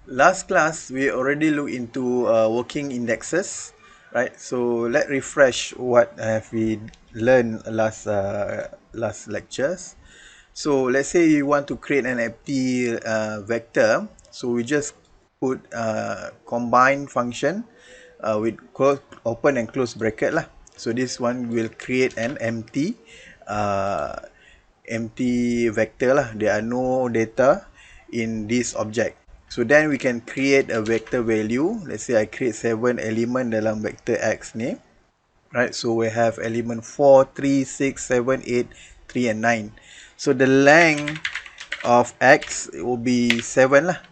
Last class, we already looked into working indexes, right? So let's refresh what have we learned last lectures. So let's say you want to create an empty vector. So we just put combine function with open and close bracket lah. So this one will create an uh, empty vector lah. There are no data in this object. So then we can create a vector value. Let's say I create 7 element dalam vector X ni. Right, so we have element 4, 3, 6, 7, 8, 3 and 9. So the length of X will be 7 lah.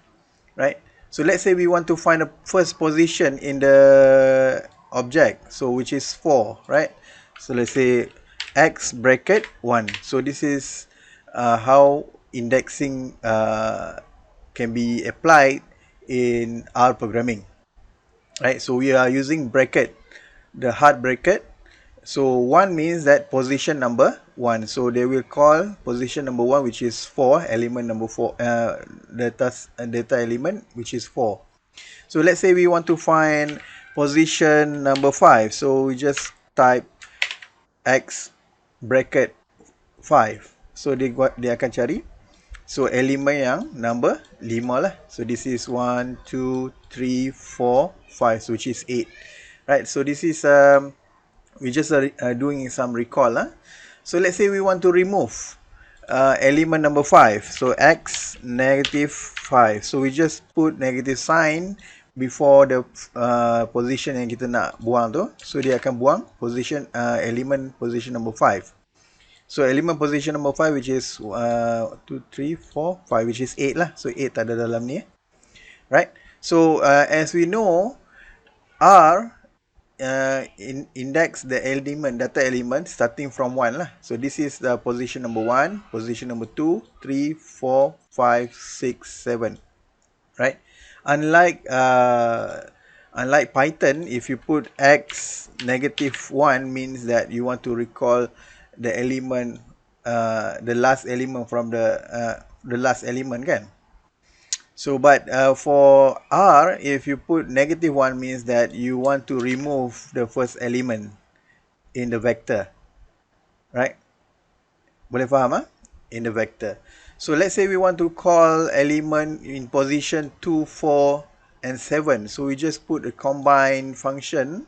Right. So let's say we want to find the first position in the object. So which is 4, right? So let's say X bracket 1. So this is how indexing can be applied in R programming, right? So we are using bracket, the hard bracket. So 1 means that position number 1. So they will call position number 1, which is 4, element number 4, data element, which is 4. So let's say we want to find position number 5. So we just type X bracket 5. So dia akan cari. So elemen yang number 5 lah. So this is 1, 2, 3, 4, 5, which is 8. Right, so this is we just doing some recall lah. So let's say we want to remove element number 5. So X negative 5. So we just put negative sign before the position yang kita nak buang tu. So dia akan buang position element position number 5. So element position number 5, which is 2, 3, 4, 5, which is 8 lah. So 8 ada dalam ni. Right. So as we know, R index the element, data element starting from 1 lah. So this is the position number 1, position number 2, 3, 4, 5, 6, 7. Right. Unlike Python, if you put X negative 1 means that you want to recall the element, the last element from the last element kan. So but for R, if you put negative 1 means that you want to remove the first element in the vector, right? Boleh faham ah? In the vector. So let's say we want to call element in position 2, 4 and 7. So we just put a combine function,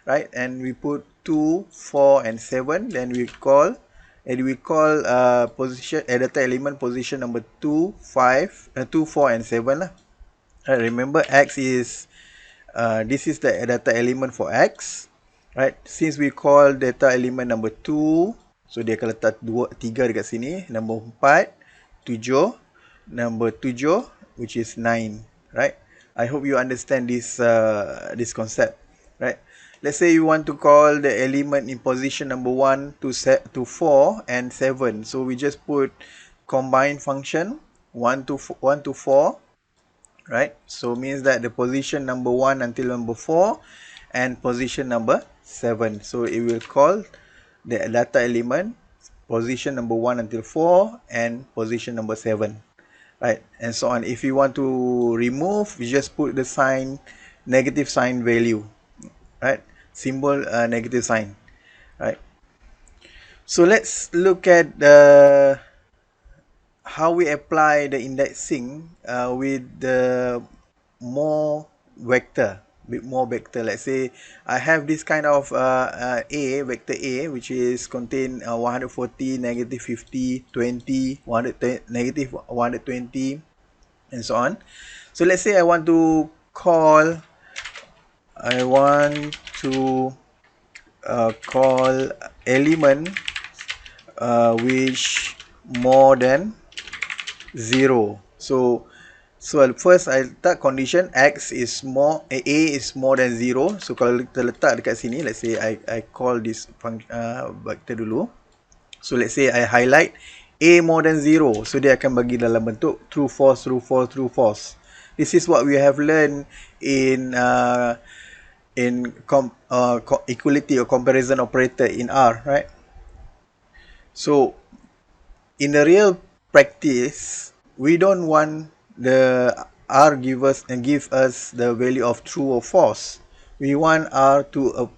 right? And we put 2, 4 and 7. Then we call position data element position number 2, 5, 2, 4 and 7 lah. Right, remember X is this is the data element for X, right? Since we call data element number 2, so dia akan letak 3 dekat sini, number 4, 7, number 7, which is 9, right? I hope you understand this concept, right? Let's say you want to call the element in position number 1 to 4 and 7. So we just put combine function 1 to 4, right? So means that the position number 1 until number 4 and position number 7. So it will call the data element position number 1 until 4 and position number 7, right? And so on. If you want to remove, you just put the sign, negative sign value, right? Symbol negative sign, right? So let's look at how we apply the indexing with the more vector, with more vector. Let's say I have this kind of vector A, which is contain 140, negative 50, 20, 100, negative 120, and so on. So let's say I want to call element which more than 0. So at first I letak condition X is more, A is more than 0. So kalau kita letak dekat sini, let's say I call this vector dulu. So let's say I highlight A more than 0. So dia akan bagi dalam bentuk true, false, true, false, true, false. This is what we have learned in equality or comparison operator in R, right? So in the real practice, we don't want the R give us the value of true or false. We want R to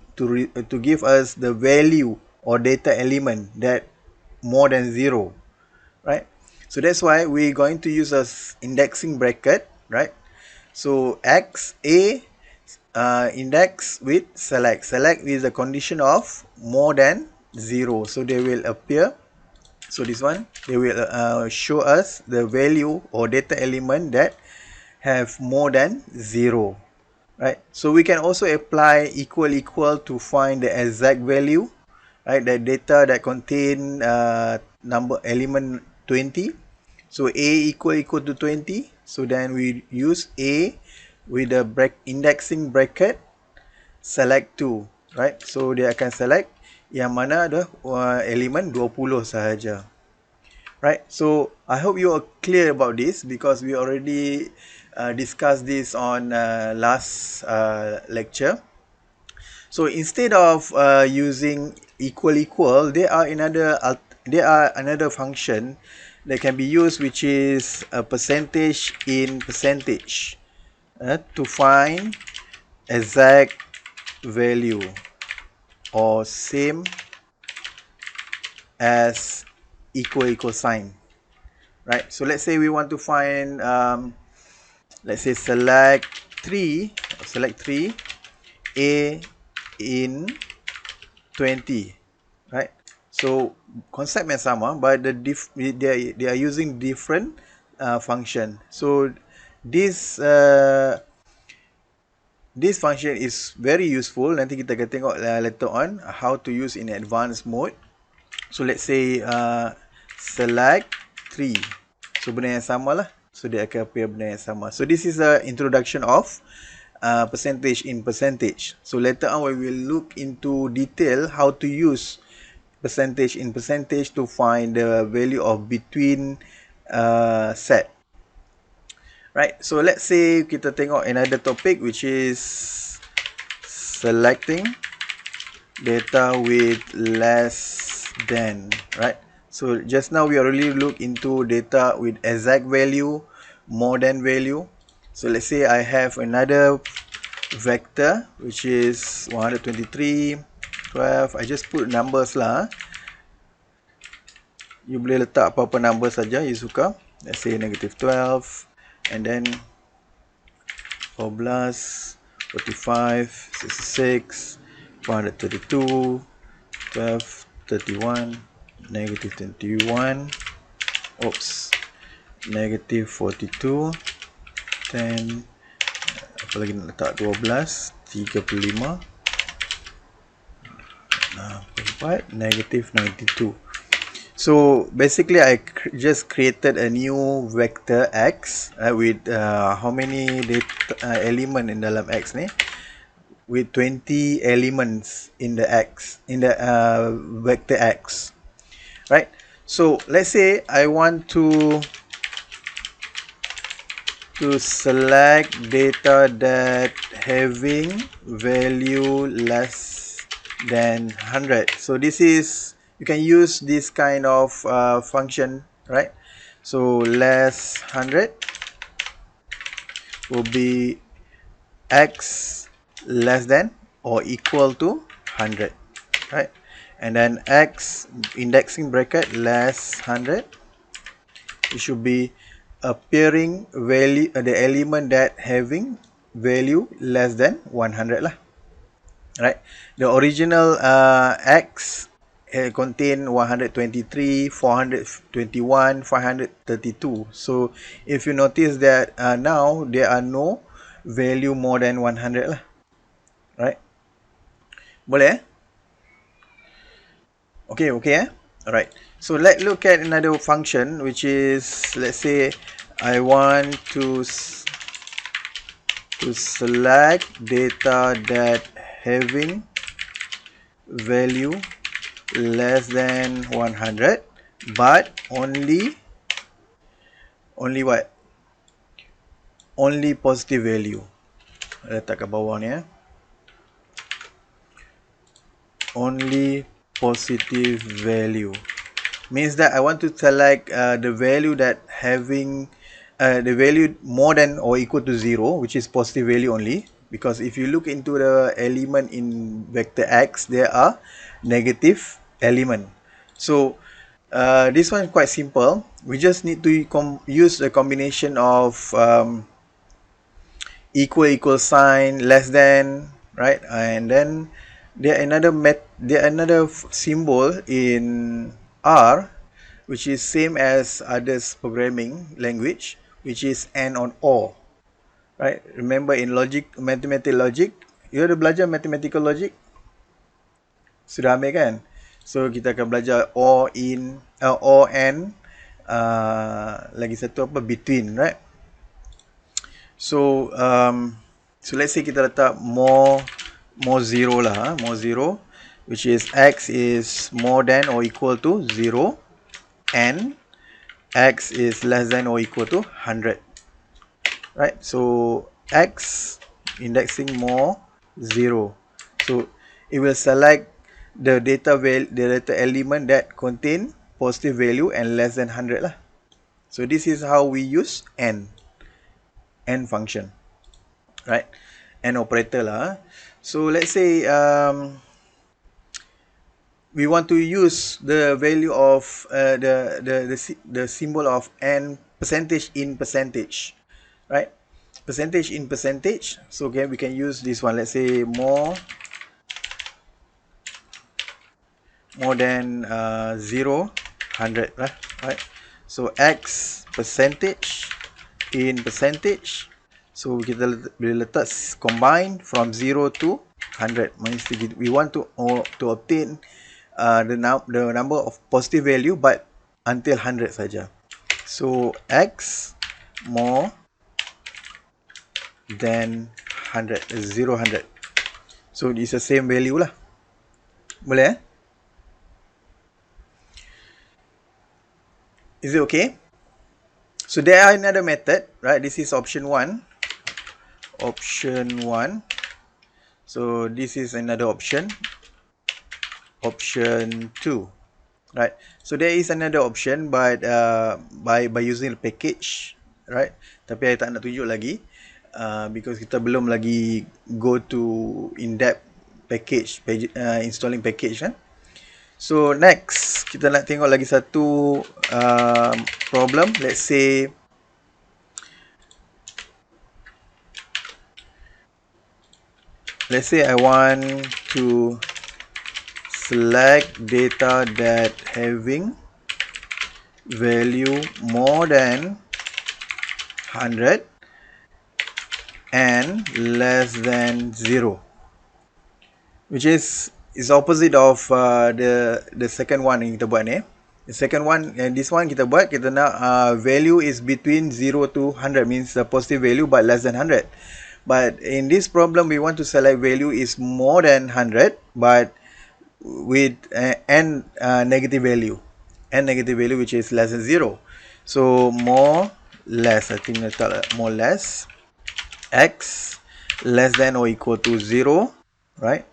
give us the value or data element that more than 0, right? So that's why we're going to use a indexing bracket, right? So X A index with select is a condition of more than 0, so they will appear. So this one, they will show us the value or data element that have more than 0, right? So we can also apply equal to find the exact value, right? The data that contain number element 20. So A equal to 20. So then we use A with the indexing bracket select 2, right? So dia akan select yang mana ada elemen 20 sahaja. Right, so I hope you are clear about this because we already discussed this on last lecture. So instead of using equal, there are another function that can be used, which is a percentage in percentage to find exact value or same as equal sign. Right, so let's say we want to find let's say select 3 A in 20, right? So concept yang sama, but they are using different function. So this function is very useful. Nanti kita akan tengok later on how to use in advanced mode. So let's say select 3. So benda yang sama lah. So dia akan appear benda yang sama. So this is a introduction of percentage in percentage. So later on we will look into detail how to use percentage in percentage to find the value of between set. Right. So let's say kita tengok another topic, which is selecting data with less than, right? So just now we already looked into data with exact value, more than value. So let's say I have another vector which is 123, 12. I just put numbers lah. You boleh letak apa-apa number saja you suka. Let's say negative 12 and then 14, 45, 66, 432, 12, 31, negative 21, oops, negative 42, 10, apa lagi nak letak, 12, 35, 4, negative 92. So basically I just created a new vector X with how many data element in dalam X ni, with 20 elements in the X, in the vector X, right? So let's say I want to select data that having value less than 100. So this is, you can use this kind of function, right? So less 100 will be X less than or equal to 100, right? And then X indexing bracket less 100, it should be appearing value, the element that having value less than 100 lah, right? The original X contain 123, 421, 532. So if you notice that now there are no value more than 100 lah, right? Boleh okay alright. So let's look at another function, which is, let's say I want to select data that having value less than 100, but only what? Only positive value. Letak kat bawah ni only positive value means that I want to select the value that having the value more than or equal to 0, which is positive value only, because if you look into the element in vector x, there are negative element. So this one is quite simple. We just need to use a combination of equal sign, less than, right? And then there another symbol in R, which is same as others programming language, which is and on or, right? Remember in logic, mathematical logic, you ada belajar mathematical logic? Sudah ambil kan? So kita akan belajar or in, or and, lagi satu apa, between, right? So so let's say kita letak more 0 lah, more 0, which is x is more than or equal to 0 and x is less than or equal to 100, right? So x indexing more 0, so it will select the data element that contain positive value and less than 100 lah. So this is how we use and function, right? And operator lah. So let's say we want to use the value of the symbol of n percentage in percentage, right? Percentage in percentage. So okay, we can use this one. Let's say more than 0, 100 lah, right? So x percentage in percentage. So kita bila letak combine from 0 to 100, means we want to obtain the number of positive value, but until 100 saja. So x more than 100, 0, 100. So it's the same value lah. Boleh Is it okay? So there are another method, right? This is option 1. Option 1. So this is another option. Option 2. Right? So there is another option, but by using the package, right? Tapi saya tak nak tunjuk lagi, because kita belum lagi go to in-depth package, installing package kan. So next, kita nak tengok lagi satu problem. Let's say I want to select data that having value more than 100 and less than 0, which is opposite of the second one yang kita buat ni. The second one and this one kita buat, kita nak value is between 0 to 100, means the positive value but less than 100. But in this problem we want to select value is more than 100 but with n negative value, which is less than 0. So more less, I think more less, x less than or equal to 0, right?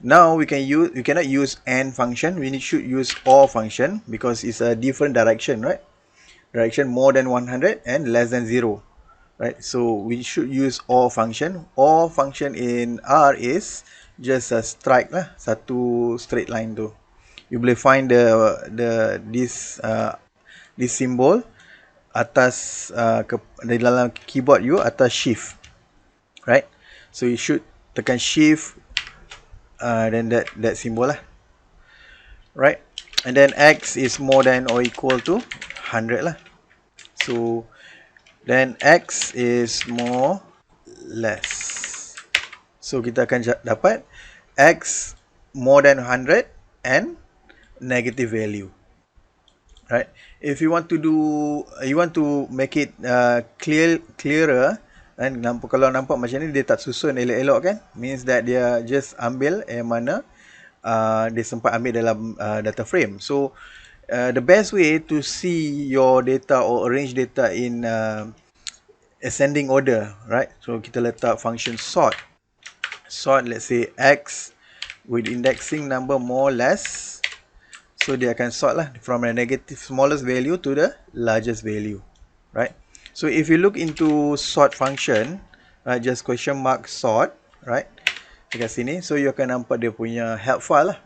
Now we cannot use and function, we should use or function, because it's a different direction, right? Direction more than 100 and less than 0, right? So we should use or function. Or function in R is just a strike lah, satu straight line tu. You boleh find this symbol atas di dalam keyboard you, atas shift, right? So you should tekan shift, then that symbol lah, right? And then x is more than or equal to 100 lah. So then x is more less. So kita akan dapat x more than 100 and negative value, right? If you want to make it clearer, dan kalau nampak macam ni, dia tak susun elok-elok kan, means that dia just ambil yang mana dia sempat ambil dalam data frame. So the best way to see your data or arrange data in ascending order, right? So kita letak function sort, let's say x with indexing number more less. So dia akan sort lah from the negative smallest value to the largest value, right? So if you look into sort function, right, just question mark sort, right, dekat sini, so you akan nampak dia punya help file lah.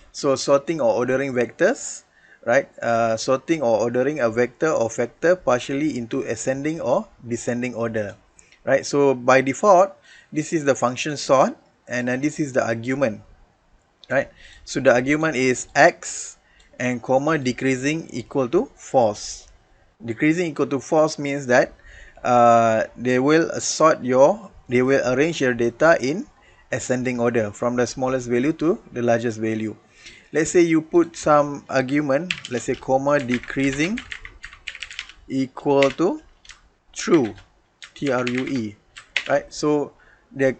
So sorting or ordering vectors, right, sorting or ordering a vector or factor partially into ascending or descending order, right. So by default, this is the function sort, and this is the argument, right. So the argument is x and comma decreasing equal to false. Decreasing equal to false means that they will arrange your data in ascending order from the smallest value to the largest value. Let's say you put some argument, let's say comma decreasing equal to true, true, right? So they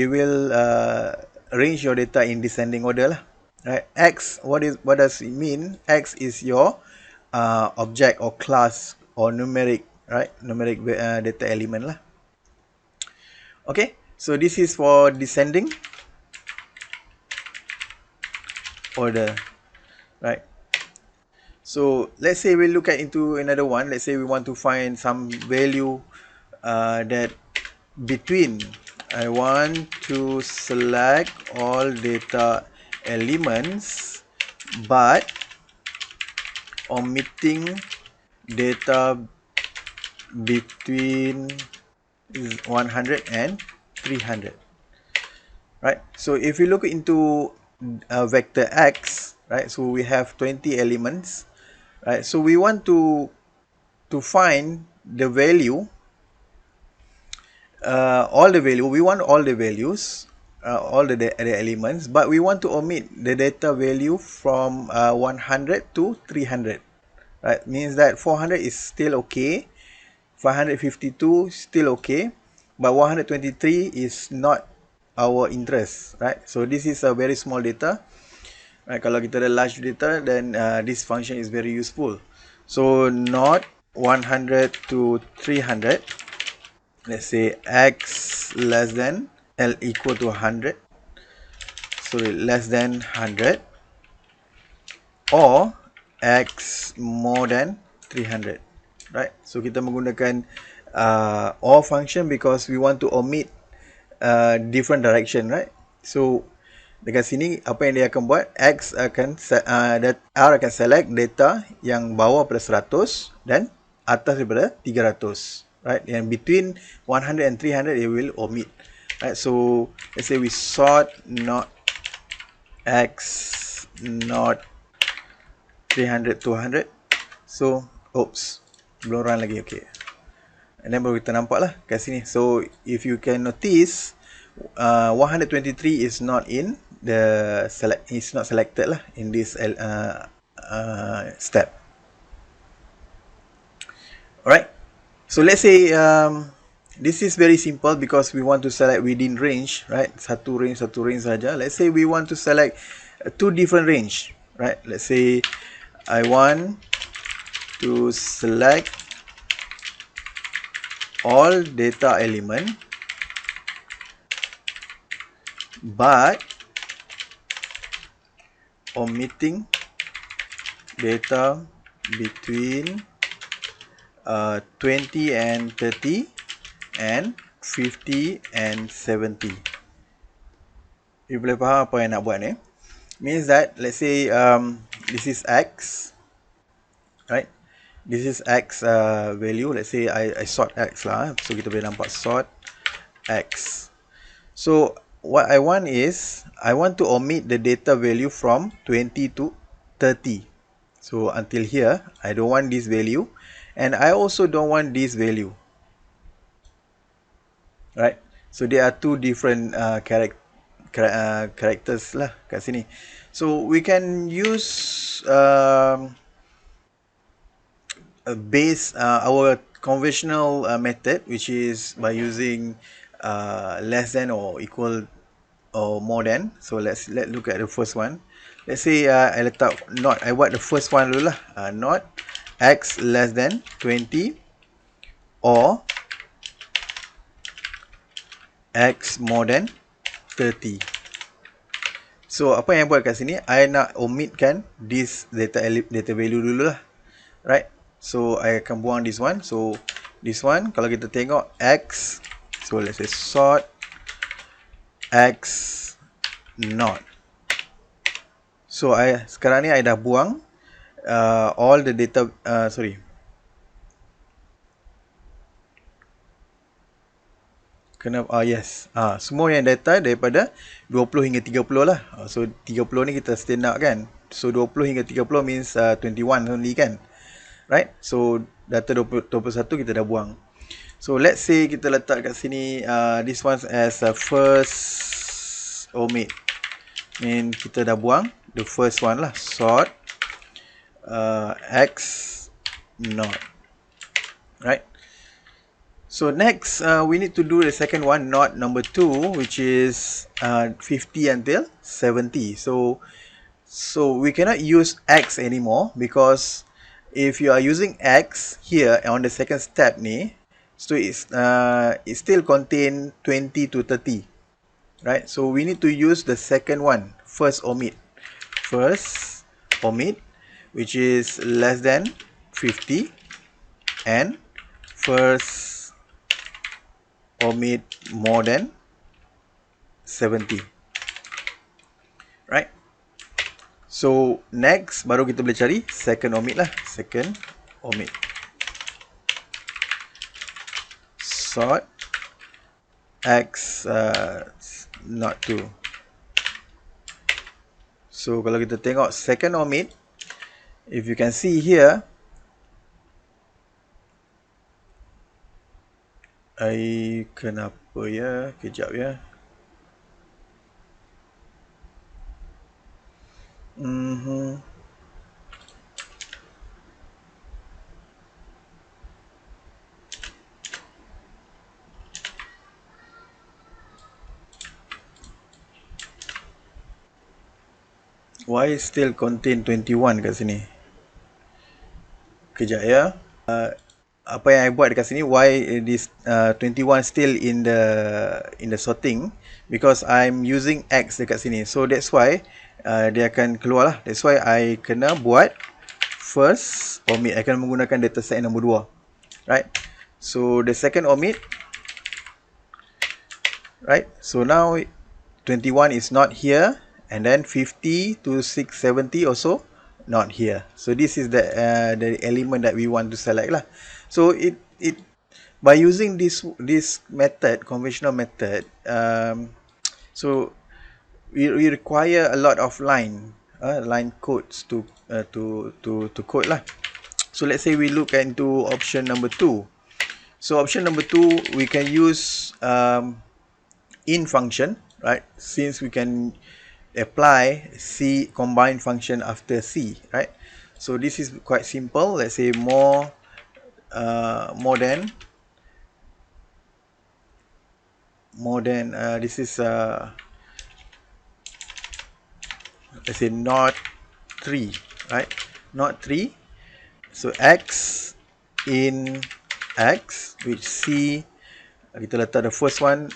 will arrange your data in descending order lah, right? X, what does it mean? X is your object or class or numeric, right? Numeric data element lah. Okay, so this is for descending order, right? So let's say we look at into another one. Let's say we want to find some value that between, I want to select all data elements but omitting data between 100 and 300, right? So if you look into vector x, right, so we have 20 elements, right? So we want to find the value, we want all the values, all the elements, but we want to omit the data value from 100 to 300, right? Means that 400 is still okay, 552 still okay, but 123 is not our interest, right? So this is a very small data, right? Kalau kita ada large data, then this function is very useful. So not 100 to 300, let's say x less than L equal to 100, sorry, less than 100, or x more than 300, right? So kita menggunakan or function because we want to omit different direction, right? So dekat sini apa yang dia akan buat, x akan R akan select data yang bawah pada 100 dan atas daripada 300, right? Yang between 100 and 300 it will omit, right? So let's say we sort not x not 300 to 100. So oops, belum run lagi, okay. And then baru kita nampak lah kat sini. So if you can notice, 123 is not in the is not selected lah in this step. Alright, so let's say this is very simple because we want to select within range, right? Satu range saja. Let's say we want to select two different range, right? Let's say I want to select all data element but omitting data between 20 and 30 and 50 and 70. You boleh faham apa yang nak buat ni? Means that let's say this is x, right? This is x value. Let's say I sort x lah. So kita boleh nampak sort x. So what I want is I want to omit the data value from 20 to 30. So until here I don't want this value, and I also don't want this value, right? So there are two different characters lah kat sini. So we can use our conventional method, which is by using less than or equal or more than. So let's look at the first one. Let's say I letak not, I buat the first one dulu lah, not x less than 20 or x more than 30. So apa yang buat kat sini, I nak omitkan this data value dulu lah, right? So I akan buang this one. So this one, kalau kita tengok X, so let's say sort X not. So sekarang ni I dah buang all the data, yes. Semua yang data daripada 20 hingga 30 lah. So 30 ni kita still nak kan. So 20 hingga 30 means 21 only kan. Right? So data 21 kita dah buang. So let's say kita letak kat sini this one as a first omit. Mean kita dah buang the first one lah. Sort X not. Right? So next, we need to do the second one, not number 2, which is 50 until 70. So we cannot use X anymore, because if you are using X here on the second step ni, so it still contain 20 to 30, right? So we need to use the second one, first omit, which is less than 50, and first omit more than 70, right? So next baru kita boleh cari second omit lah. Second omit, sort X not 2. So kalau kita tengok second omit, if you can see here, kenapa ya? Kejap ya. Why still contain 21 kat sini? Kejap ya. Apa yang I buat dekat sini, why this 21 still in the sorting, because I'm using X dekat sini. So that's why dia akan keluar lah. That's why I kena buat first omit. I akan menggunakan dataset nombor 2, right? So the second omit, right? So now 21 is not here, and then 50 to 670 also not here. So this is the element that we want to select lah. So it by using this method, conventional method, so we require a lot of line codes to code lah. So let's say we look into option number 2. So option number 2, we can use in function, right? Since we can apply C combine function after C, right? So this is quite simple. Let's say more than this is let's say not 3, right? Not 3. So X in X, which C, kita letak the first one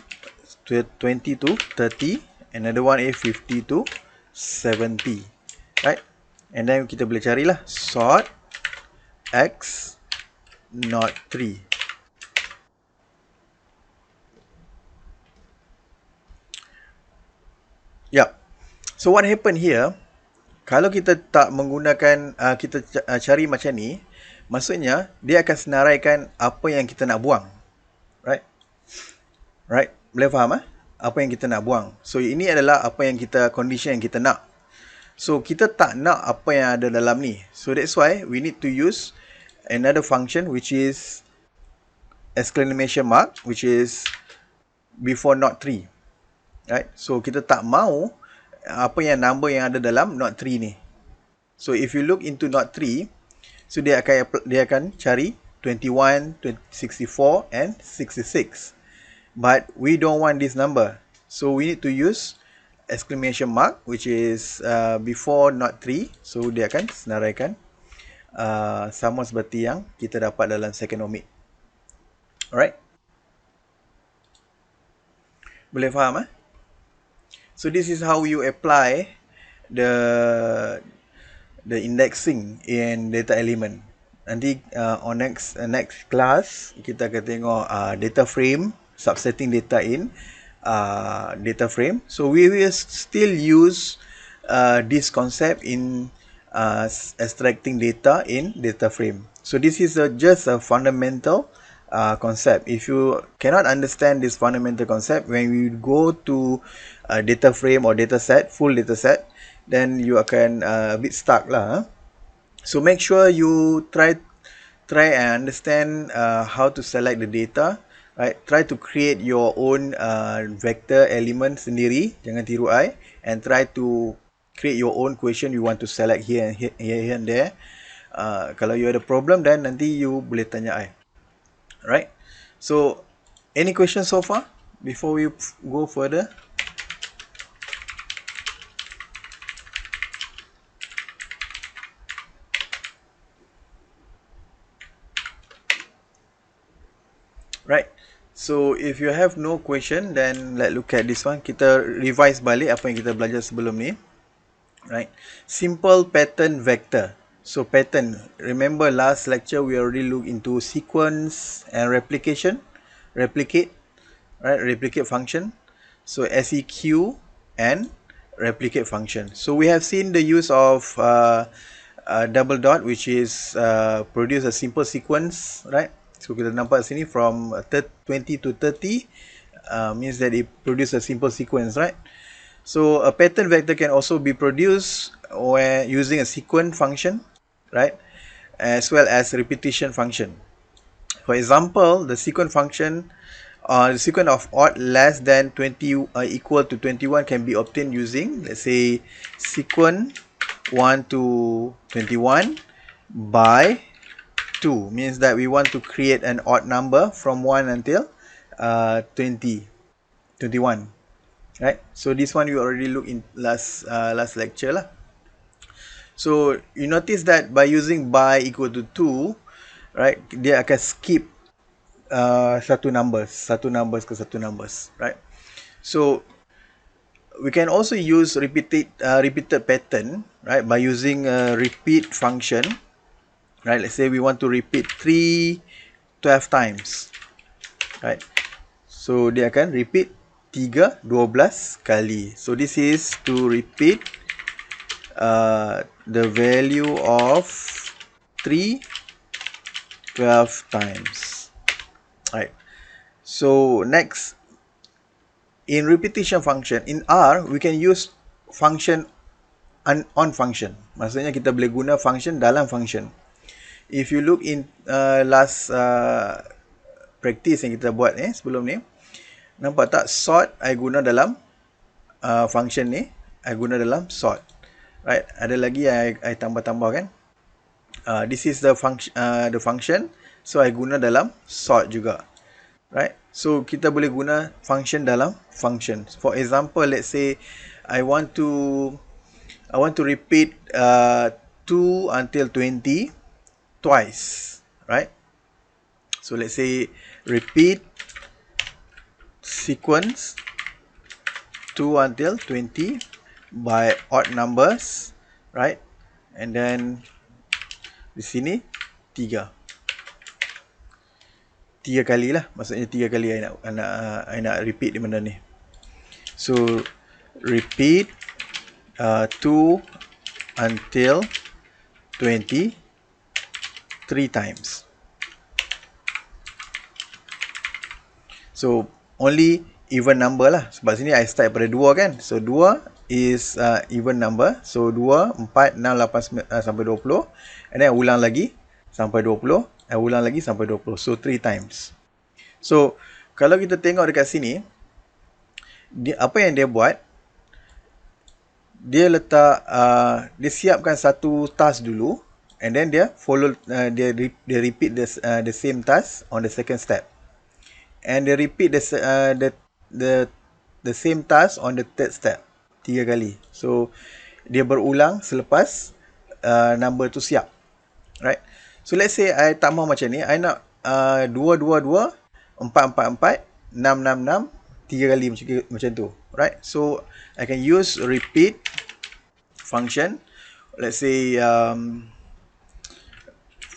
20 to 30, another one is 50 to 70, right? And then kita boleh carilah sort X not 3. Yep. So what happened here, kalau kita tak menggunakan, kita cari macam ni, maksudnya dia akan senaraikan apa yang kita nak buang, right? Right? Boleh faham apa yang kita nak buang. So ini adalah apa yang condition yang kita nak. So kita tak nak apa yang ada dalam ni. So that's why we need to use another function, which is exclamation mark, which is before not 3, right? So kita tak mau apa yang number yang ada dalam not 3 ni. So if you look into not 3, so dia akan cari 21, 64 and 66. But we don't want this number. So we need to use exclamation mark, which is before not 3. So dia akan senaraikan sama seperti yang kita dapat dalam second omit. Alright? Boleh faham? So this is how you apply the indexing in data element. nanti on next class kita akan tengok data frame, subsetting data in data frame. So we will still use this concept in extracting data in data frame. So this is just a fundamental concept. If you cannot understand this fundamental concept, when we go to data frame or data set, full data set, then you akan a bit stuck lah. So make sure you try and understand how to select the data, right? Try to create your own vector element sendiri, jangan tiru I, and try to create your own question you want to select here and there. Kalau you ada problem, then nanti you boleh tanya I. Right? So any questions so far before we go further? Right. So if you have no question, then let's look at this one. Kita revise balik apa yang kita belajar sebelum ni. Right. Simple pattern vector. So pattern, remember last lecture we already looked into sequence and replication. Replicate, right? Replicate function. So seq and replicate function. So we have seen the use of double dot, which is produce a simple sequence, right? So kita nampak sini from 20 to 30 means that it produce a simple sequence, right? So a pattern vector can also be produced where using a sequence function, right? As well as repetition function. For example, the sequence function, the sequence of odd less than 20 equal to 21 can be obtained using, let's say, sequence 1 to 21 by 2, means that we want to create an odd number from 1 until 21, right? So this one you already looked in last lecture lah. So you notice that by using by equal to 2, right, dia akan skip satu numbers ke satu numbers, right? So we can also use repeated pattern, right, by using a repeat function. Right, let's say we want to repeat 3 12 times, right? So dia akan repeat 3 12 kali. So this is to repeat the value of 3 12 times, right? So next, in repetition function in R we can use function on function. Maksudnya kita boleh guna function dalam function. If you look in last practice yang kita buat sebelum ni, nampak tak sort I guna dalam function ni, I guna dalam sort, right? Ada lagi I tambah-tambah kan. This is the function, so I guna dalam sort juga, right? So kita boleh guna function dalam function. For example, let's say I want to repeat 2 until 20 twice, right? So let's say repeat sequence 2 until 20 by odd numbers, right? And then di sini 3 kali lah, maksudnya 3 kali I nak repeat di mana ni. So repeat 2 until 20 3 times. So only even number lah, sebab sini I start pada 2 kan. So 2 is even number. So 2, 4, 6, 8, 9 sampai 20. And then I ulang lagi sampai 20. I ulang lagi sampai 20. So 3 times. So kalau kita tengok dekat sini, apa yang dia buat, dia letak dia siapkan satu task dulu, and then dia follow dia repeat the same task on the second step, and they repeat the same task on the third step 3 kali. So dia berulang selepas number tu siap, right? So let's say I tak mahu macam ni, I nak 2 2 2 4 4 4 6 6 6 3 kali macam tu, right? So I can use repeat function. Let's say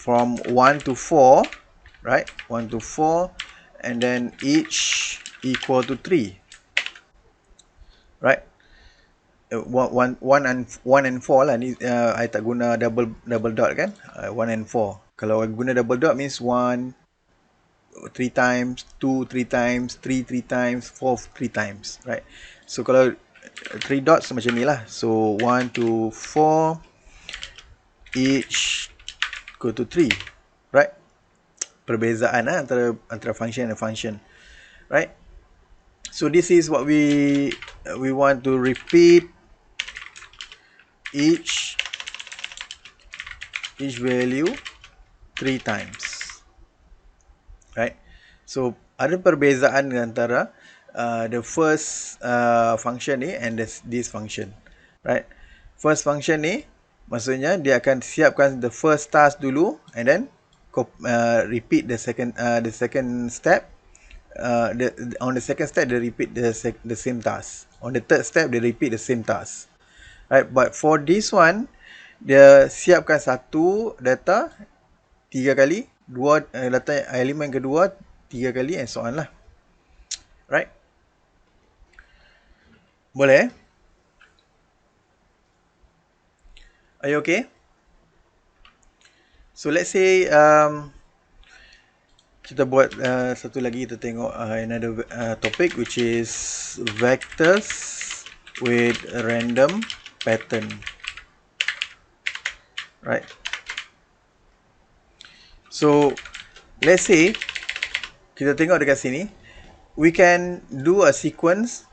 from 1 to 4, right? 1 to 4, and then each equal to 3, right? One and 4 lah ni. I tak guna double dot kan. 1 and 4. Kalau I guna double dot means 1 3 times, 2 3 times, 3 3 times, 4 3 times, right? So kalau 3 dots macam ni lah. So 1 to 4 each go to 3, right? Perbezaan antara function and function, right? So this is what we want to repeat each value 3 times, right? So ada perbezaan antara the first function ni and this function, right? First function ni maksudnya dia akan siapkan the first task dulu and then repeat the second step. On the second step they repeat the same task. On the third step they repeat the same task, right? But for this one dia siapkan satu data 3 kali, data elemen kedua 3 kali and so on lah, right? Boleh? Are you okay? So let's say kita buat satu lagi, kita tengok another topic which is vectors with random pattern, right? So let's say kita tengok dekat sini, we can do a sequence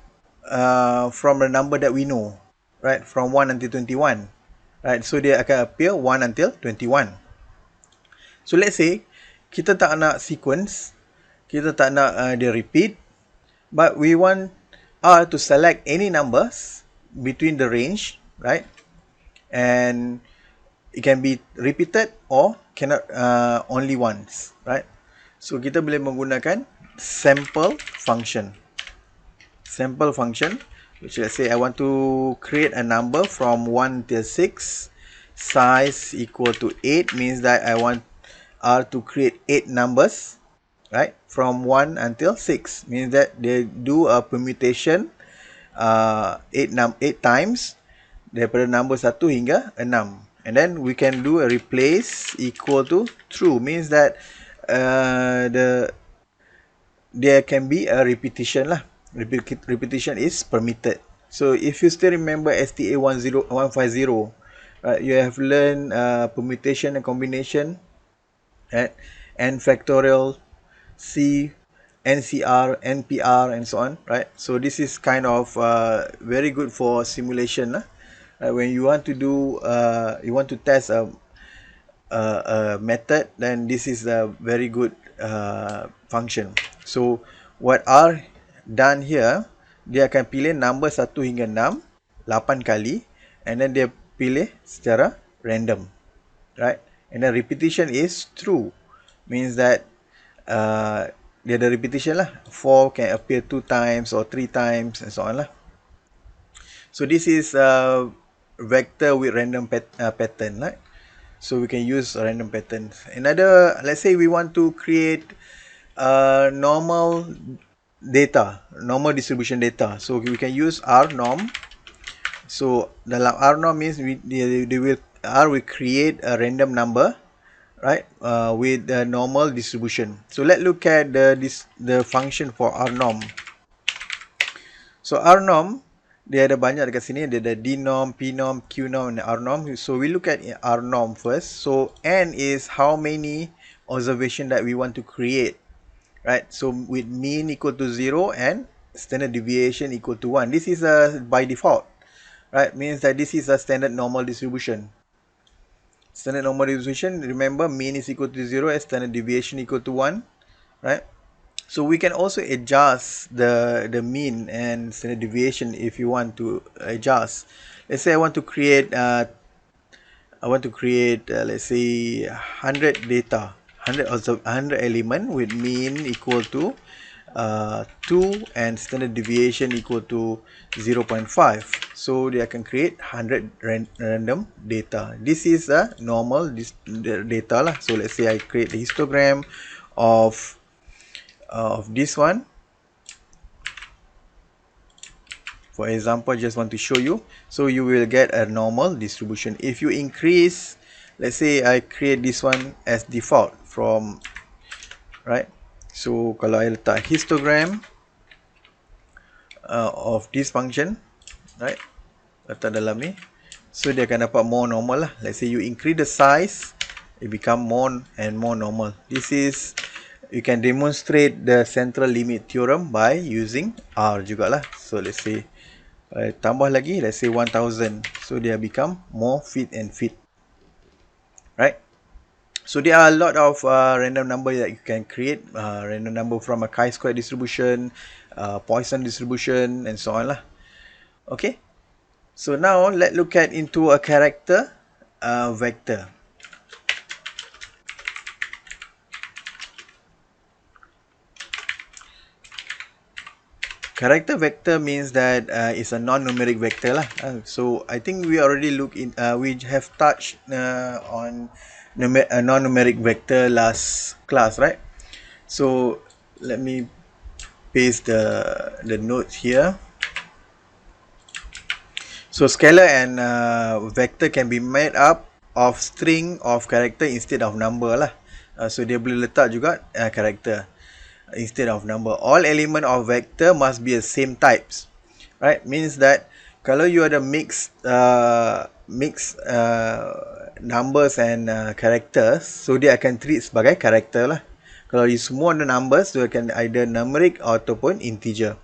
from the number that we know, right? From 1 until 21, right? So dia akan appear 1 until 21. So let's say kita tak nak sequence, kita tak nak dia repeat, but we want R to select any numbers between the range, right? And it can be repeated or cannot only once, right? So kita boleh menggunakan sample function, which let's say I want to create a number from 1 till 6, size equal to 8, means that I want R to create 8 numbers, right? From 1 until 6, means that they do a permutation 8 times daripada number 1 hingga 6. And then we can do a replace equal to true, means that there can be a repetition lah. Repetition is permitted. So if you still remember STA 150, you have learned permutation and combination, right? N factorial, C, NCR, NPR, and so on, right? So this is kind of very good for simulation. When you want to do, you want to test a method, then this is a very good function. So what R done here, dia akan pilih number 1 hingga 6, 8 kali, and then dia pilih secara random, right? And then repetition is true, means that dia ada repetition lah. 4 can appear 2 times or 3 times and so on lah. So this is a vector with random pattern, right? So we can use random patterns. Another, let's say we want to create normal distribution data. So we can use R norm. So dalam R norm means R will create a random number, right? With the normal distribution. So let's look at the function for R norm. So R norm, dia ada banyak dekat sini. Dia ada D norm, P norm, Q norm, and R norm. So we look at R norm first. So N is how many observation that we want to create, right? So with mean equal to 0 and standard deviation equal to 1. This is by default, right? Means that this is a standard normal distribution. Standard normal distribution, remember, mean is equal to 0 and standard deviation equal to 1, right? So we can also adjust the mean and standard deviation if you want to adjust. Let's say I want to create let's say 100 data, 100 element with mean equal to 2 and standard deviation equal to 0.5. So they can create 100 random data. This is a normal data lah. So let's say I create a histogram of this one. For example, just want to show you. So you will get a normal distribution. If you increase, let's say I create this one as default from, right? So kalau I letak histogram of this function, right, letak dalam ni, so dia akan dapat more normal lah. Let's say you increase the size, it become more and more normal. This is, you can demonstrate the central limit theorem by using R jugalah. So let's say tambah lagi, let's say 1000, so dia become more fit and fit, right? So there are a lot of random number that you can create, random number from a chi-square distribution, Poisson distribution, and so on lah. Okay, so now let's look at into a character vector. Character vector means that it's a non-numeric vector lah. So I think we already look in, we have touched on non-numeric vector last class, right? So let me paste the notes here. So scalar and vector can be made up of string of character instead of number lah. So dia boleh letak juga character instead of number. All element of vector must be the same types, right? Means that kalau you ada mix numbers and characters, so dia akan treat sebagai character lah. Kalau di semua ada numbers, dia akan either numeric ataupun integer.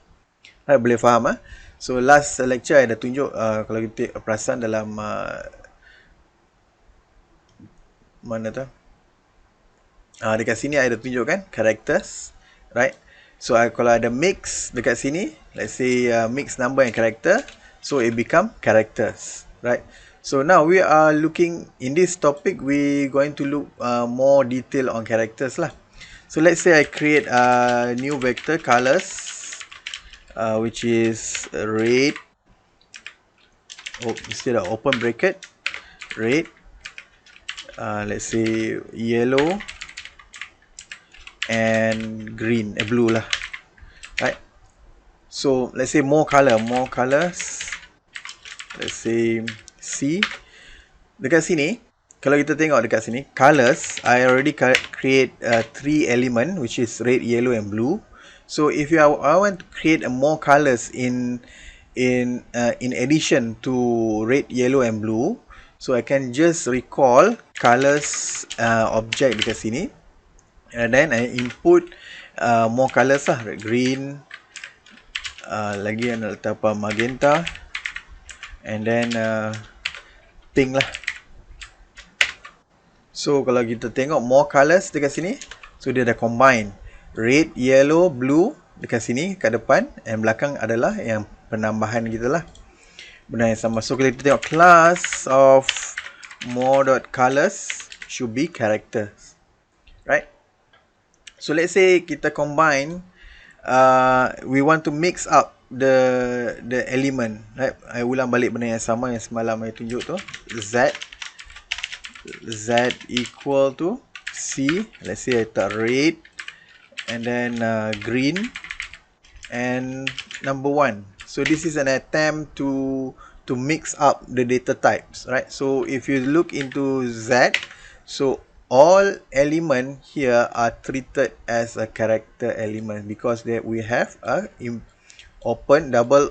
Right, boleh faham ah? So last lecture ada tunjuk kalau kita perasan dalam mana tu? Dekat sini ada tunjukkan characters, right? So kalau ada mix dekat sini, let's say mix number and character, so it become characters, right? So now we are looking in this topic, we going to look more detail on characters lah. So let's say I create a new vector colors, which is red. Instead of open bracket, red. Let's say yellow and green, blue lah, right? So let's say more colors. Let's say C. Dekat sini, kalau kita tengok dekat sini, colors, I already create 3 element, which is red, yellow and blue. So if I want to create more colors in addition to red, yellow and blue, so I can just recall colors object dekat sini, and then I input more colors lah, red, green, lagi yang nak letak apa, magenta, and then pink lah. So kalau kita tengok more colors dekat sini, so dia dah combine red, yellow, blue dekat sini kat depan, and belakang adalah yang penambahan kita lah, benda yang sama. So kalau kita tengok class of more.colors should be characters, right? So let's say kita combine, we want to mix up the element, right? I ulang balik benda yang sama yang semalam I tunjuk tu. Z equal to C. Let's say I letak red and then green and number 1. So this is an attempt to mix up the data types, right? So if you look into Z, so all element here are treated as a character element because we have a open double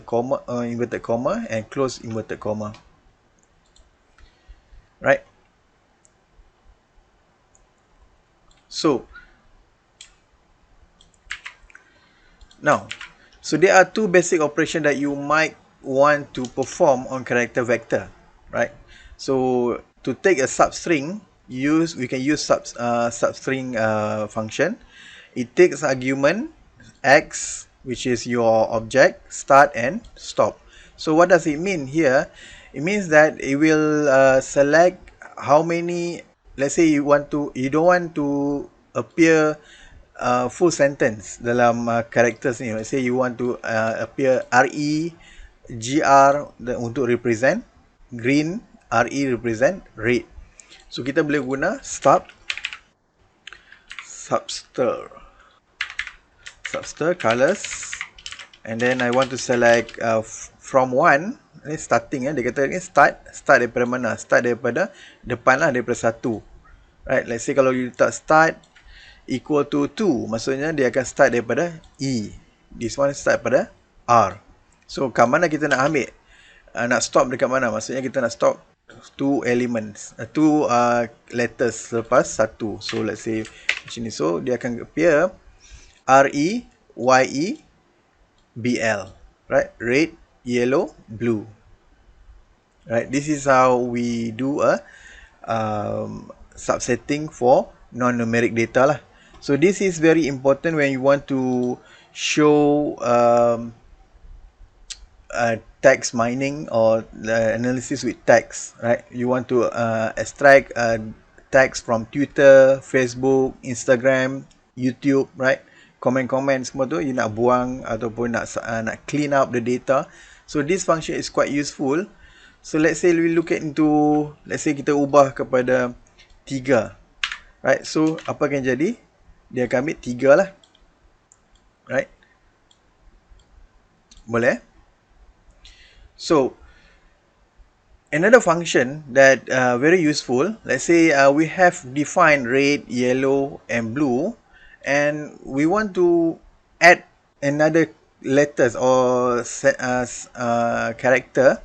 comma, inverted comma and close inverted comma, right? So now, so there are 2 basic operations that you might want to perform on character vector, right? So to take a substring, we can use substring function. It takes argument x, which is your object, start and stop. So what does it mean here? It means that it will select how many, let's say you don't want to appear full sentence dalam characters ni. Let's say you want to appear RE, GR untuk represent green, RE represent red. So kita boleh guna subster colors, and then I want to select from 1. Ni starting, dia kata ni start daripada mana? Start daripada depan lah, daripada 1. Right, let's say kalau you letak start equal to 2, maksudnya dia akan start daripada E. This one start daripada R. So kat mana kita nak ambil? Nak stop dekat mana? Maksudnya kita nak stop 2 elements, 2 letters selepas 1. So let's say macam ni. So dia akan appear REYEBL, right? Red, yellow, blue. Right, this is how we do a subsetting for non-numeric data lah. So this is very important when you want to show text mining or analysis with text, right? You want to extract text from Twitter, Facebook, Instagram, YouTube, right? Komen-komen semua tu you nak buang ataupun nak clean up the data. So this function is quite useful. So let's say we look into, let's say kita ubah kepada 3, right? So apa akan jadi? Dia akan ambil 3 lah, right? Boleh? So another function that very useful, let's say we have defined red, yellow and blue, and we want to add another letters or character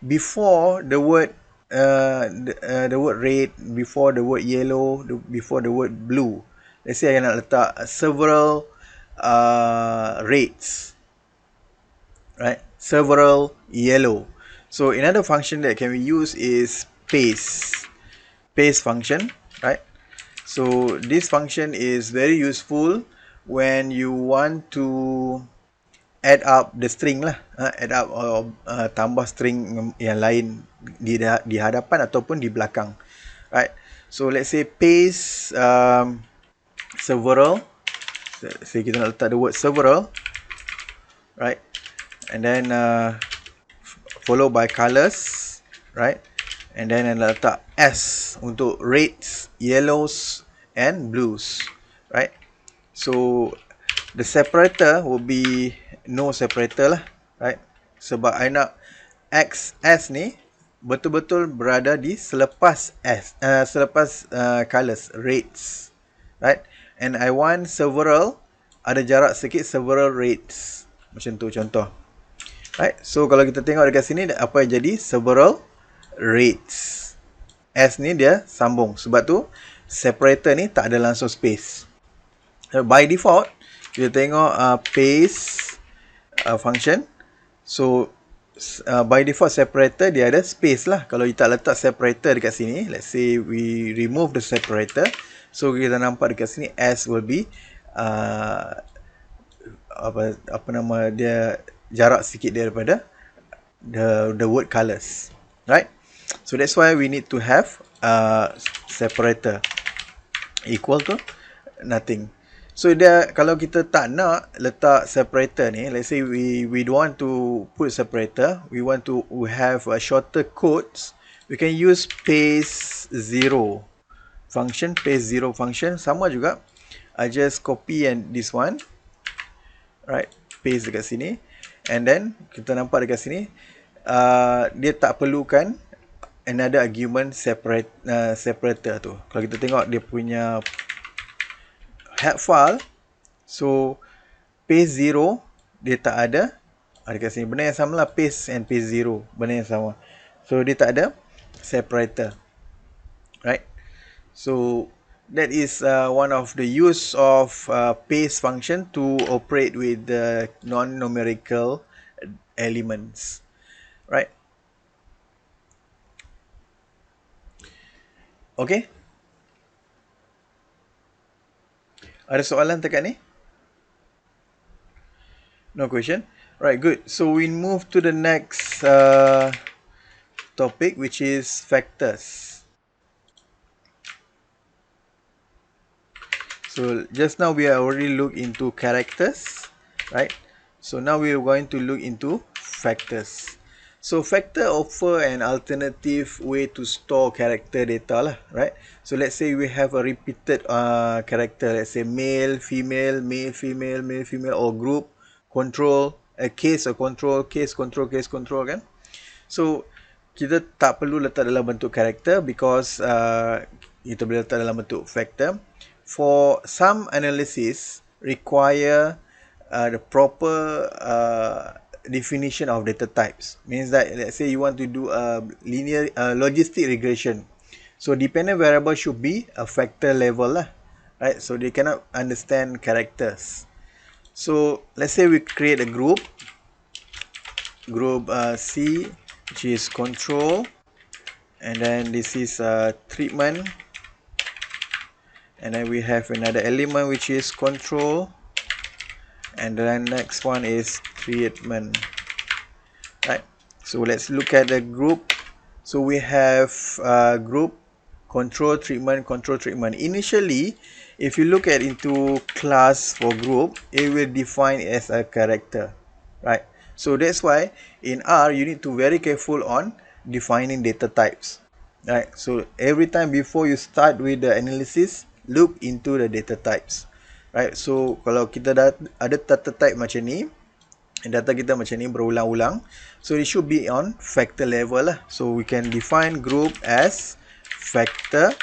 before the word red, before the word yellow, before the word blue. Let's say I nak letak several reds, right? Several yellow. So another function that can be used is paste function, right? So this function is very useful when you want to add up the string lah, add up or tambah string yang lain di hadapan ataupun di belakang, right? So let's say paste several. Say kita nak letak the word several, right? And then followed by colors, right? And then nak letak S untuk reds, yellows and blues, right? So the separator will be no separator lah, right? Sebab I nak S ni betul-betul berada di selepas colors, reds, right? And I want several, ada jarak sikit, several reds, macam tu contoh, right? So kalau kita tengok dekat sini, apa yang jadi? Several reds. S ni dia sambung, sebab tu separator ni tak ada langsung space. By default kita tengok paste function. So by default separator dia ada space lah. Kalau kita letak separator dekat sini, let's say we remove the separator, so kita nampak dekat sini S will be apa nama dia, jarak sikit daripada the word colors, right? So that's why we need to have separator equal to nothing. So dia, kalau kita tak nak letak separator ni, let's say we don't want to put separator, we want to have a shorter codes, we can use paste zero function. Paste zero function sama juga. I just copy and this one, right, paste dekat sini, and then kita nampak dekat sini dia tak perlukan another argument separator tu. Kalau kita tengok dia punya head file, so paste zero dia tak ada, dekat sini benda yang sama lah, paste and paste zero benda yang sama, so dia tak ada separator, right? So that is one of the use of paste function to operate with the non-numerical elements, right? Okay, ada soalan tekan ni? No question? Right, good. So we move to the next topic, which is factors. So just now we are already look into characters, right? So now we are going to look into factors. So factor offer an alternative way to store character data lah, right? So let's say we have a repeated character, let's say male, female, male, female, male, female, or group, control, a case, or control, case, control kan? So kita tak perlu letak dalam bentuk karakter because kita boleh letak dalam bentuk factor. For some analysis require the proper definition of data types. Means that let's say you want to do a linear logistic regression. So dependent variable should be a factor level lah, right? So they cannot understand characters. So let's say we create a group C, which is control, and then this is treatment, and then we have another element which is control, and then next one is treatment, right? So let's look at the group. So we have group, control, treatment, control, treatment. Initially, if you look at into class for group, it will define as a character, right? So that's why in R you need to very careful on defining data types, right? So every time before you start with the analysis, look into the data types, right? So kalau kita ada data type macam ni, data kita macam ni berulang-ulang, so it should be on factor level lah. So we can define group as factor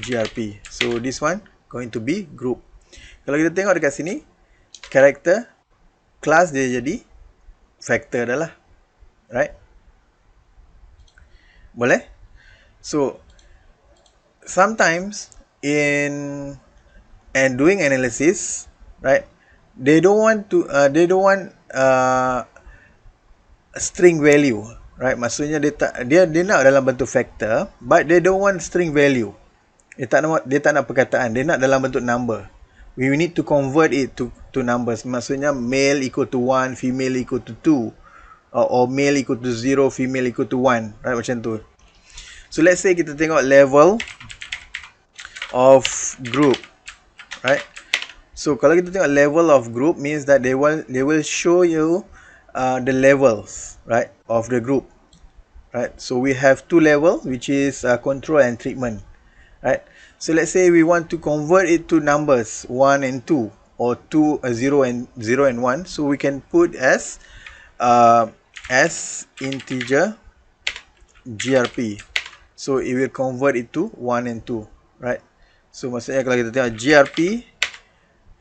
GRP. So this one going to be group. Kalau kita tengok dekat sini, character, class dia jadi factor dah lah, right? Boleh? So sometimes in doing analysis, right, they don't want string value, right? Maksudnya dia nak dalam bentuk factor, but they don't want string value. Dia tak nak perkataan, dia nak dalam bentuk number. We need to convert it to numbers. Maksudnya male equal to 1, female equal to 2, or male equal to 0, female equal to 1, right? Macam tu. So let's say kita tengok level of group, right? So kalau kita tengok level of group means that they will show you the levels, right, of the group, right? So we have two levels, which is control and treatment, right? So let's say we want to convert it to numbers 1 and 2, or 0 and 1. So we can put as integer GRP. So it will convert it to 1 and 2, right? So maksudnya kalau kita tengok GRP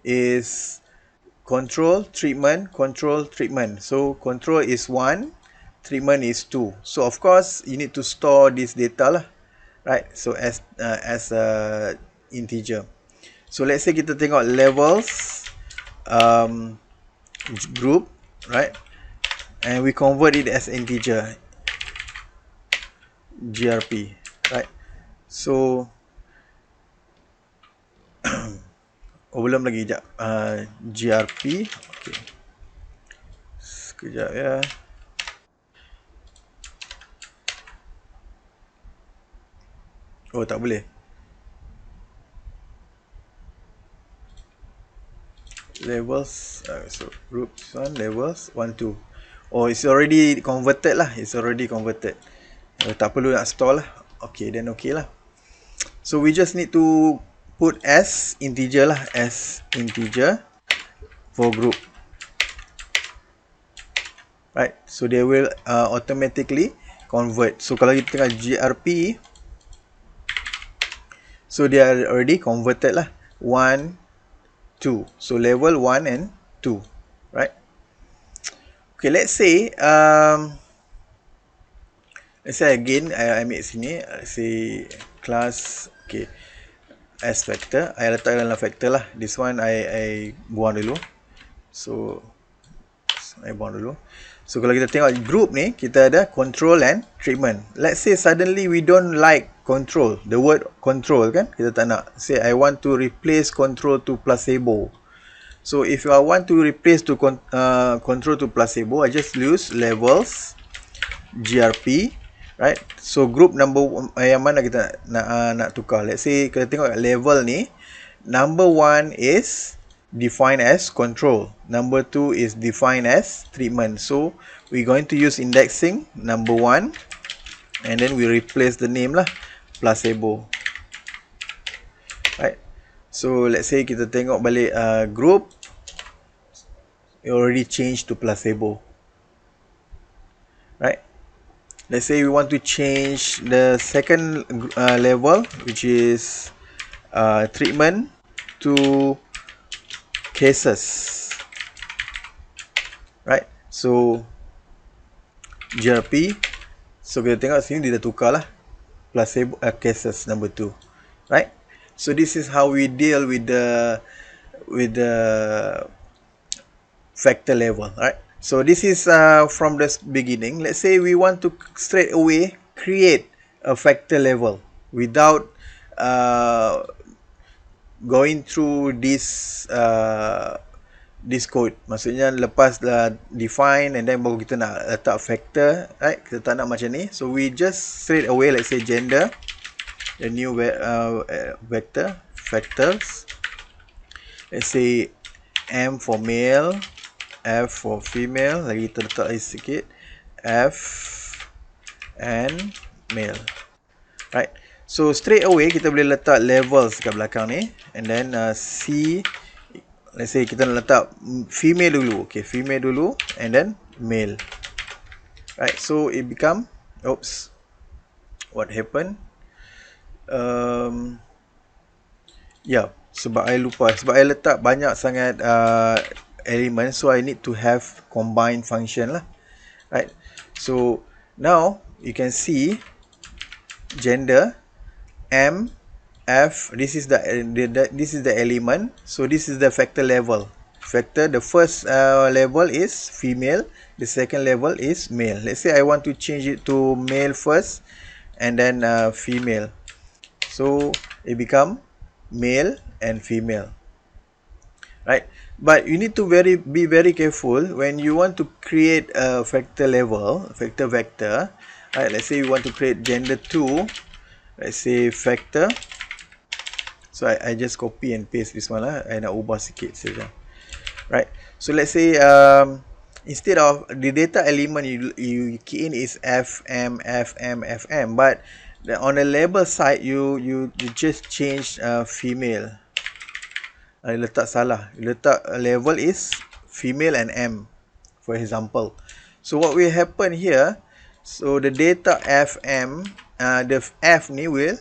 is control, treatment, control, treatment. So control is 1, treatment is 2. So of course you need to store this data lah, right? So as a integer. So let's say kita tengok levels group, right? And we convert it as integer GRP, right? So belum lagi, sekejap. GRP, okay. Sekejap ya. Oh, tak boleh. Levels, so groups 1, levels 1, 2. Oh, it's already converted lah. It's already converted. Tak perlu nak store lah. Okay, then okay lah. So we just need to put as integer lah, as integer for group, right? So they will automatically convert. So kalau kita tengok GRP, so they are already converted lah, 1, 2. So level 1 and 2, right? Okay, let's say again I ambil sini, let's say class, okay, as factor, I letak dalam factor lah. This one I buang dulu. So I buang dulu. So kalau kita tengok group ni, kita ada control and treatment. Let's say suddenly we don't like control, the word control kan, kita tak nak. Say I want to replace control to placebo. So if I want to replace to control to placebo, I just use levels GRP, right? So group number yang mana kita nak tukar. Let's say kita tengok level ni, Number 1 is defined as control. Number 2 is defined as treatment. So we're going to use indexing number 1 and then we replace the name lah, placebo. Right. So let's say kita tengok balik group, it already changed to placebo. Right. Let's say we want to change the second level, which is treatment, to cases. Right. So GRP. So kita tengok sini dia dah tukar lah, placebo cases number 2. Right. So this is how we deal with the factor level. Right. So this is from the beginning. Let's say we want to straight away create a factor level without going through this code. Maksudnya lepas define and then baru kita nak letak factor, right? Kita tak nak macam ni. So we just straight away, let's say gender, the new vector factors. Let's say M for male, F for female, lagi kita letak lagi sikit, F and male. Right. So straight away kita boleh letak levels kat belakang ni, and then C, let's say kita nak letak female dulu. Okay, female dulu and then male. Right. So it become, oops, what happened? Yeah, sebab I lupa, sebab I letak banyak sangat element, so I need to have combined function lah. Right. So now you can see gender, M, F, this is the element. So this is the factor level. Factor, the first level is female, the second level is male. Let's say I want to change it to male first and then female. So it become male and female. Right. But you need to be very careful when you want to create a factor level, factor vector. Right. Let's say you want to create gender 2. Let's say factor. So I just copy and paste this one lah. I nak ubah sikit saja. Right. So let's say instead of the data element you key in is FM, FM, FM, but on the label side you just change female. Letak salah. Letak level is female and M, for example. So what will happen here? So the data FM, the F ni will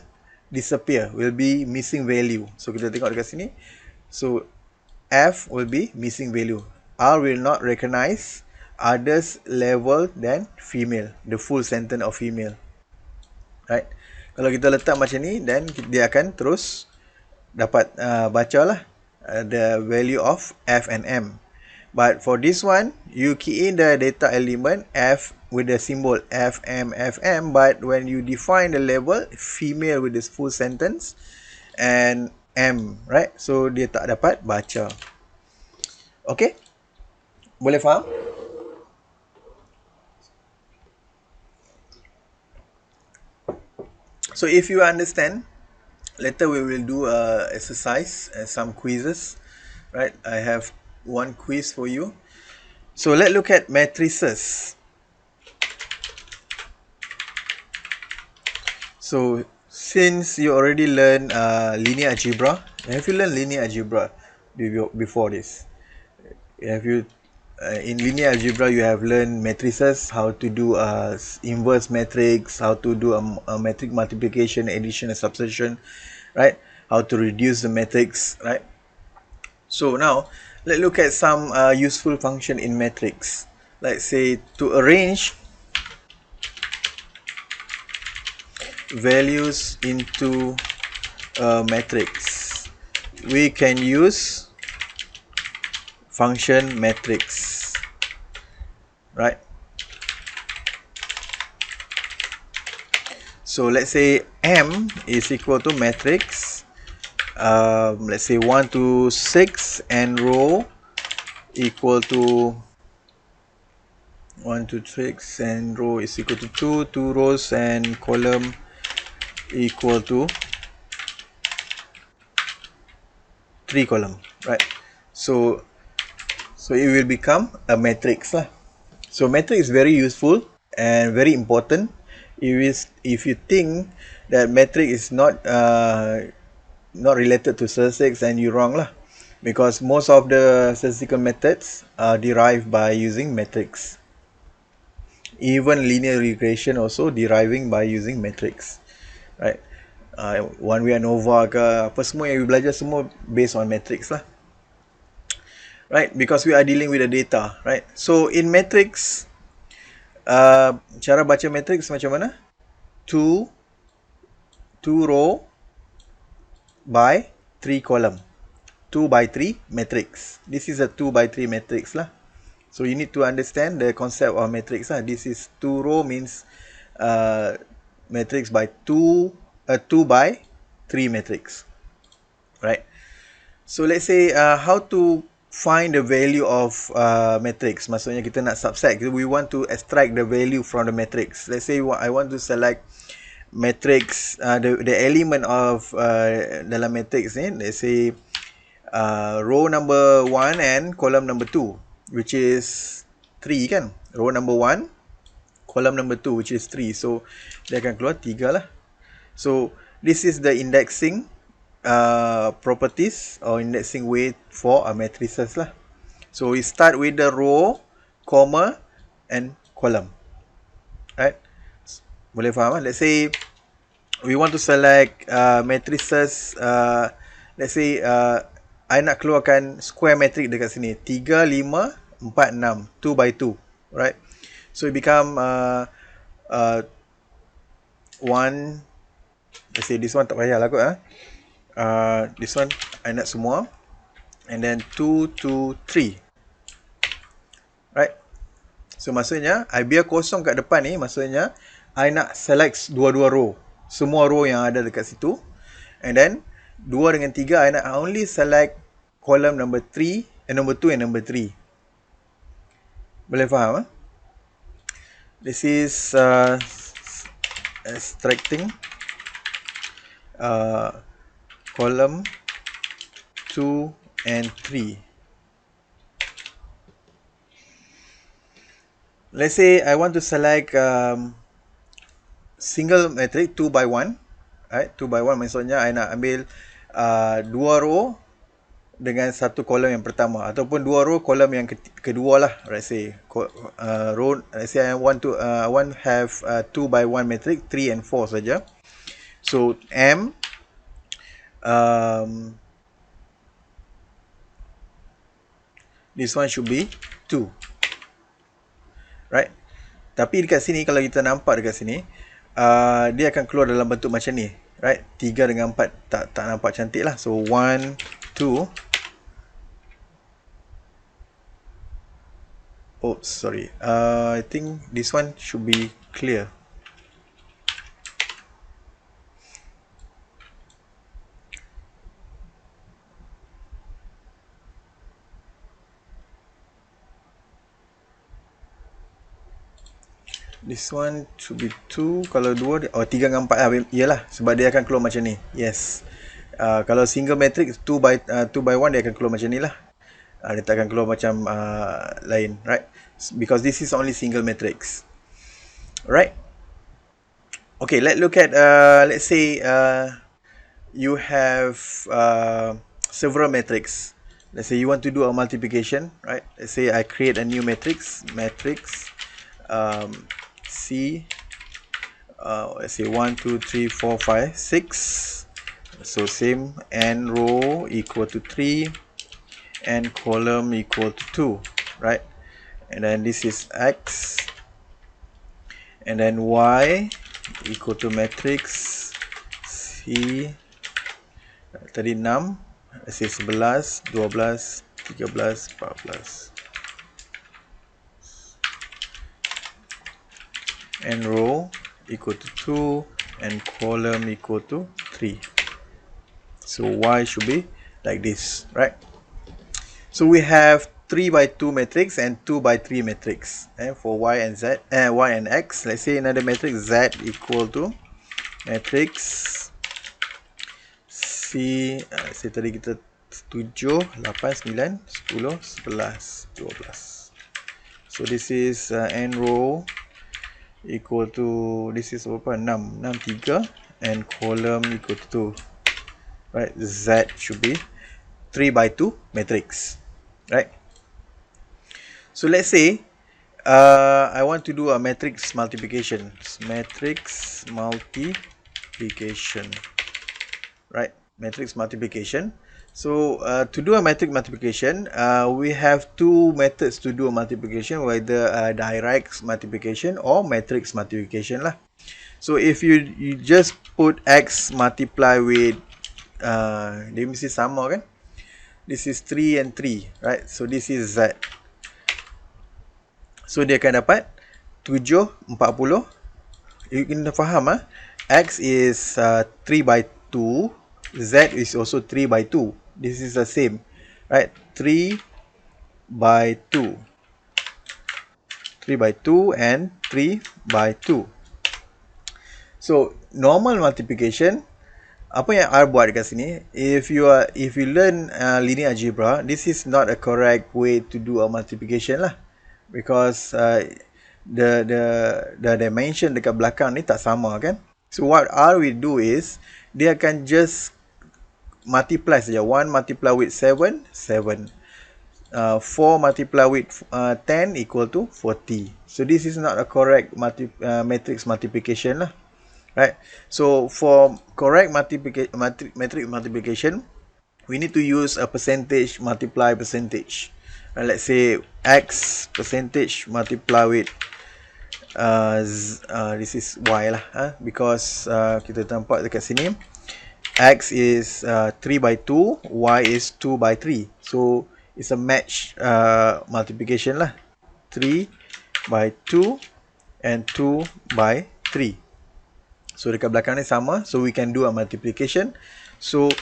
disappear, will be missing value. So kita tengok dekat sini. So F will be missing value. R will not recognize others level than female, the full sentence of female. Right. Kalau kita letak macam ni, then dia akan terus dapat baca lah the value of F and M. But for this one, you key in the data element F with the symbol FM, FM, but when you define the label female with this full sentence and M, right? So dia tak dapat baca. Okay? Boleh faham? So if you understand, later we will do exercise and some quizzes, right? I have one quiz for you. So let's look at matrices. So since you already learned linear algebra, have you learned linear algebra before this? Have you in linear algebra you have learned matrices, how to do inverse matrix, how to do a matrix multiplication, addition and subtraction, right? How to reduce the matrix, right? So now let's look at some useful function in matrix. Let's say to arrange values into a matrix, we can use function matrix, right? So let's say M is equal to matrix, let's say 1 to 6 and row equal to 1 to 6 and row is equal to 2 rows and column equal to 3 column, right? So it will become a matrix lah. So matrix is very useful and very important. If you think that matrix is not related to statistics, then you're wrong lah, because most of the statistical methods are derived by using matrix. Even linear regression also deriving by using matrix, right? One way ANOVA ke apa semua yang we belajar semua based on matrix lah, right? Because we are dealing with the data, right? So in matrix, cara baca matrix macam mana? 2 row by 3 column, 2 by 3 matrix. This is a 2 by 3 matrix lah. So you need to understand the concept of matrix lah. This is 2 row means matrix by 2 by 3 matrix, right? So let's say how to find the value of matrix. Maksudnya kita nak subset, we want to extract the value from the matrix. Let's say I want to select matrix, the element of dalam matrix ni, let's say row number 1 and column number 2, which is 3 kan. Row number 1, column number 2, which is 3. So dia akan keluar 3 lah. So this is the indexing properties or indexing way for matrices lah. So we start with the row, comma and column, right? Boleh faham? Let's say we want to select matrices, let's say I nak keluarkan square matrix dekat sini, 3, 5, 4, 6, 2 by 2, right? So it become 1, let's say this one tak payah lah kot, this one I nak semua, and then 2, 2, 3, right? So maksudnya I biar kosong kat depan ni, maksudnya I nak select dua-dua row, semua row yang ada dekat situ, and then 2 dengan 3 I nak only select column number 3 and number 2 and number 3. Boleh faham? This is extracting column 2 and 3. Let's say I want to select single matrix 2 by 1, right? 2 by 1 maksudnya I nak ambil 2 row dengan satu kolom yang pertama, ataupun 2 row kolom yang kedua lah. Let's say row, let's say I want to have 2 by 1 matrix 3 and 4 saja. So M this one should be 2, right? Tapi dekat sini, kalau kita nampak dekat sini, dia akan keluar dalam bentuk macam ni, right? 3 dengan 4 tak nampak cantik lah. So 1, 2. Oh, sorry. I think this one should be clear. This one should be 2. Kalau 2, 3 dengan 4 iyalah, sebab dia akan keluar macam ni. Yes. Kalau single matrix 2 by 1, dia akan keluar macam ni lah. Dia tak akan keluar macam lain, right? Because this is only single matrix, right? Okay, let's look at let's say you have several matrix. Let's say you want to do a multiplication, right? Let's say I create a new matrix C, let's say 1, 2, 3, 4, 5, 6. So same, n row equal to 3 and column equal to 2, right? And then this is x, and then y equal to matrix C, tadi 6, let's say 11, 12, 13, 14. And row equal to 2 and column equal to 3. So y should be like this, right? So we have 3 by 2 matrix and 2 by 3 matrix for y and z, y and x. Let's say another matrix z equal to matrix C, say tadi kita 7, 8, 9, 10, 11, 12. So this is n row equal to, this is apa, 6, 3, and column equal to 2. Right, Z should be 3 by 2 matrix. Right. So let's say I want to do a matrix multiplication. Matrix multiplication. Right, matrix multiplication. So to do a matrix multiplication, we have two methods to do a multiplication, whether direct multiplication or matrix multiplication lah. So if you just put x multiply with dia mesti sama kan? This is 3 and 3, right? So this is z. So dia akan dapat 7, 40. You kena faham x is 3 by 2, z is also 3 by 2. This is the same, right? 3 by 2. 3 by 2 and 3 by 2. So normal multiplication, apa yang R buat dekat sini, if you learn linear algebra, this is not a correct way to do a multiplication lah, because the dimension dekat belakang ni tak sama kan. So what R will do is dia akan just multiply saja. 1 multiply with 7, 7. 4 multiply with 10 equal to 40. So this is not a correct matrix multiplication lah. Right, so for correct matrix multiplication, we need to use a percentage multiply percentage. Let's say x percentage multiply with this is y lah, because kita nampak dekat sini x is 3 by 2, y is 2 by 3. So it's a match multiplication lah. 3 by 2 and 2 by 3. So dekat belakang ni sama, so we can do a multiplication. So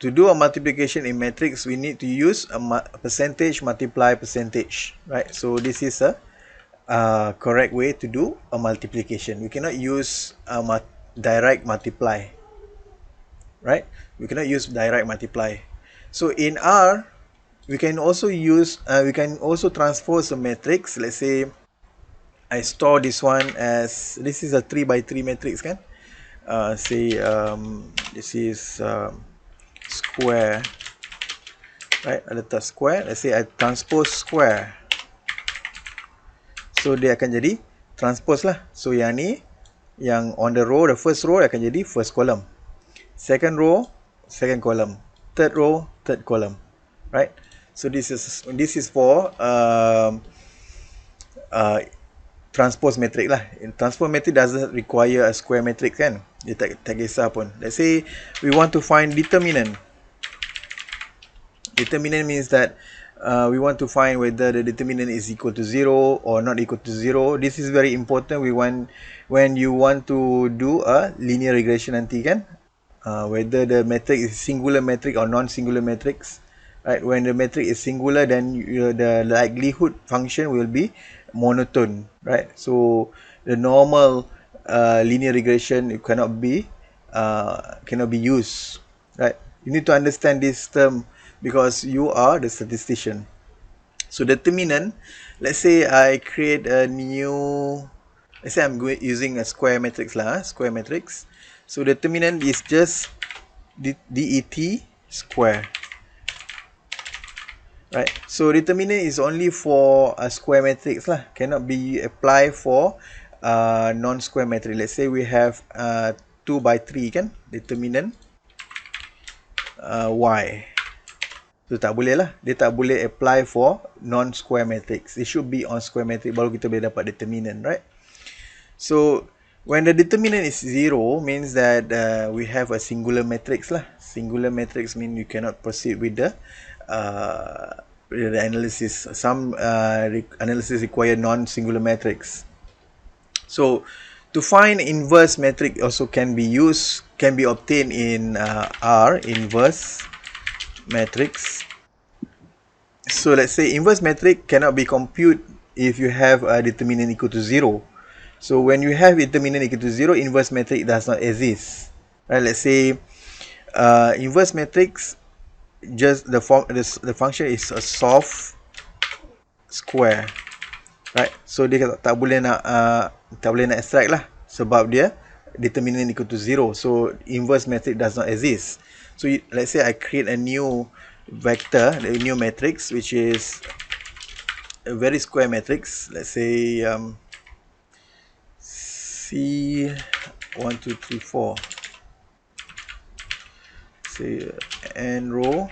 to do a multiplication in matrix, we need to use a percentage multiply percentage, right? So this is a correct way to do a multiplication. We cannot use a direct multiply, right? We cannot use direct multiply. So in R, we can also use we can also transpose a matrix. Let's say I store this one as, this is a 3 by 3 matrix kan. Say this is square, right? Ada letak square. Let's say I transpose square. So dia akan jadi transpose lah. So yang ni, yang on the row, the first row akan jadi first column. Second row, second column. Third row, third column. Right? So this is for transpose matrix lah. Transpose matrix doesn't require a square matrix kan. Dia tak kisah pun. Let's say we want to find determinant. Determinant means that we want to find whether the determinant is equal to 0 or not equal to 0. This is very important. When you want to do a linear regression nanti kan. Whether the matrix is singular matrix or non-singular matrix. Right? When the matrix is singular, then the likelihood function will be monotone, right? So the normal linear regression cannot be used, right? You need to understand this term because you are the statistician. So determinant, let's say I create a new, let's say I'm using a square matrix lah, square matrix. So determinant is just det square. Right, so determinant is only for a square matrix lah, cannot be applied for non-square matrix. Let's say we have 2 by 3 kan, determinant y. So tak boleh lah, dia tak boleh apply for non-square matrix. It should be on square matrix baru kita boleh dapat determinant, right? So when the determinant is 0 means that we have a singular matrix lah. Singular matrix means you cannot proceed with the analysis. Some analysis require non-singular matrix. So to find inverse matrix also can be obtained in R, inverse matrix. So let's say inverse matrix cannot be computed if you have a determinant equal to 0. So when you have determinant equal to 0, inverse matrix does not exist. Right? Let's say inverse matrix just the function is a soft square, right? So dia tak boleh nak extract lah, sebab dia determinant equal to 0. So inverse matrix does not exist. So let's say I create a new vector, a new matrix, which is a very square matrix. Let's say C1 2 3 4, say n row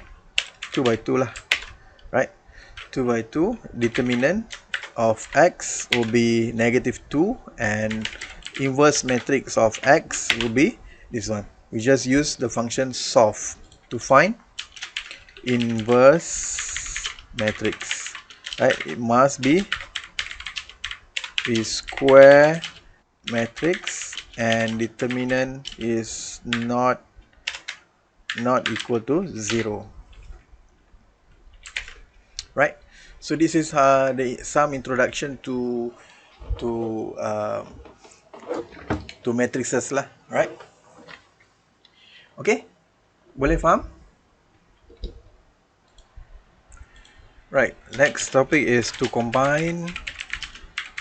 2 by 2 lah, right? 2 by 2, determinant of x will be -2, and inverse matrix of x will be this one. We just use the function solve to find inverse matrix, right? It must be square matrix and determinant is not equal to 0, right? So this is some introduction to matrices lah, right? Okay, boleh faham? Right, next topic is to combine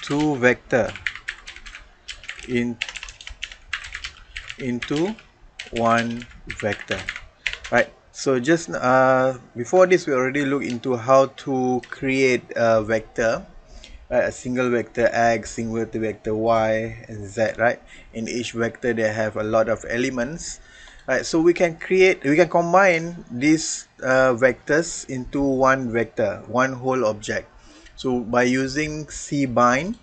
two vector into one vector, right? So just before this, we already looked into how to create a vector, right? A single vector x, single vector y, and z, right? In each vector, they have a lot of elements, right? So we can combine these vectors into one vector, one whole object. So by using cbind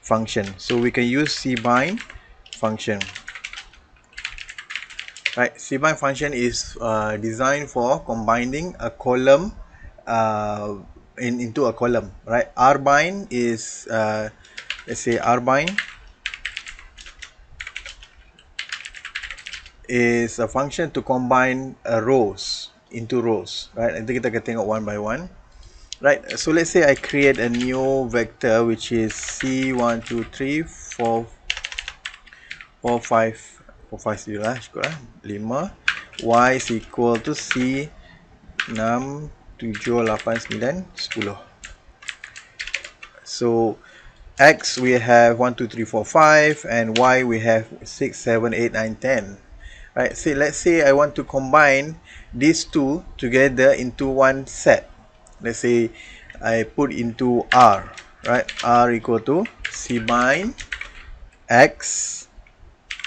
function, so we can use cbind function. Right, cbind function is designed for combining a column into a column, right? rbind is let's say rbind is a function to combine rows into rows, right? Nanti kita akan tengok one by one, right? So let's say I create a new vector which is C1 2 3 4 5 4 5 lah, cukup lah, 5, y is equal to C 6 7 8 9 10. So x we have 1 2 3 4 5 and y we have 6 7 8 9 10, right? So let's say I want to combine these two together into one set. Let's say I put into R, right? R equal to cbind x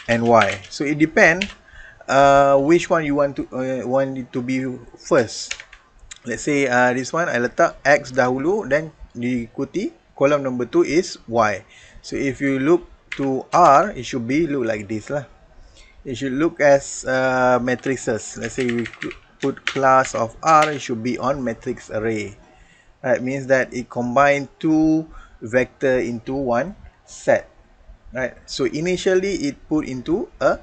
and y. So it depends which one you want it to be first. Let's say this one I letak x dahulu, then diikuti column number 2 is y. So if you look to R, it should be look like this lah. It should look as matrices. Let's say we put class of R, it should be on matrix array. Right, means that it combine two vector into one set. Right, so initially it put into a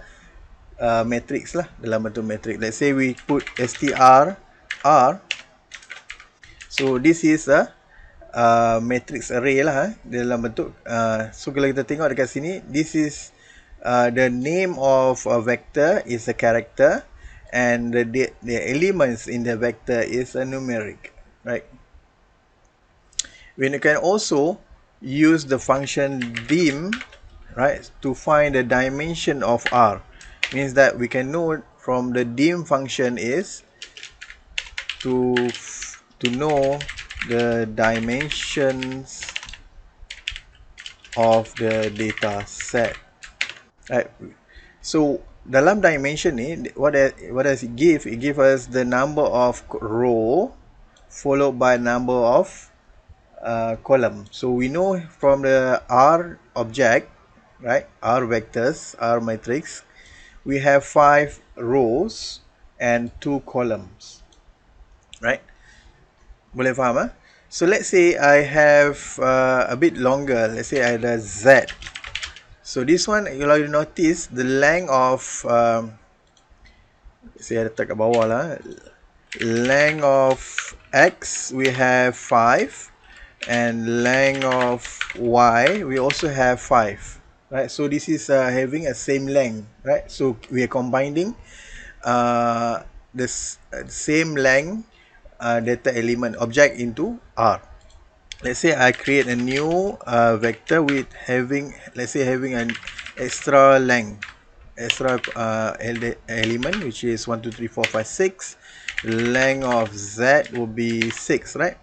matrix lah, dalam bentuk matrix. Let's say we put str r, so this is a matrix array lah, dalam bentuk so kalau kita tengok dekat sini, this is the name of a vector is a character and the elements in the vector is a numeric, right? We can also use the function dim, right, to find the dimension of R. Means that we can know from the dim function is to know the dimensions of the data set, right? So dalam dimension ni, what does it give? It gives us the number of row followed by number of column. So we know from the R object, right, R vectors, R matrix, we have 5 rows and 2 columns, right? Boleh faham? So let's say I have a bit longer. Let's say I ada Z. So this one, kalau you notice the length of saya letak kat bawah lah, length of X we have 5 and length of Y we also have 5, right? So this is having a same length, right? So we are combining same length data element object into R. Let's say I create a new vector with let's say having an extra length, extra element, which is 1 2 3 4 5 6. Length of Z will be 6, right?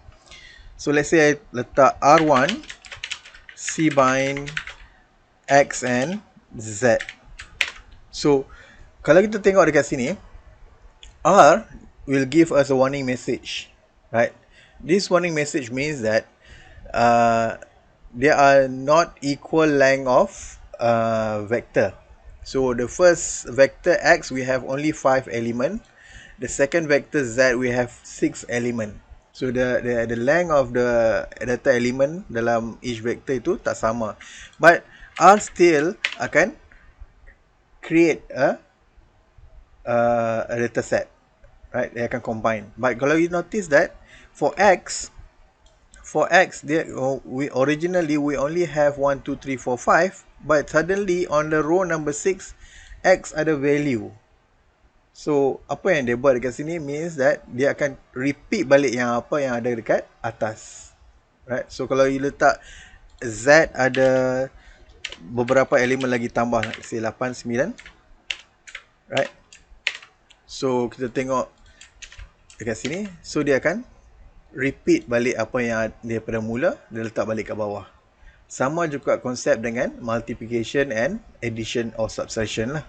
So let's say I letak R1 C bind X and Z. So kalau kita tengok dekat sini, R will give us a warning message, right? This warning message means that there are not equal length of vector. So the first vector X, we have only 5 element. The second vector Z, we have 6 element. So the length of the data element dalam each vector itu tak sama. But R still akan create a data set, right? They akan combine. But kalau you notice that for X, we originally only have 1 2 3 4 5, but suddenly on the row number 6, X ada value. So apa yang dia buat dekat sini means that dia akan repeat balik yang apa yang ada dekat atas, right? So kalau you letak Z ada beberapa elemen lagi tambah, say 8 9, right? So kita tengok dekat sini, so dia akan repeat balik apa yang dia pada mula, dia letak balik ke bawah. Sama juga konsep dengan multiplication and addition or subtraction lah,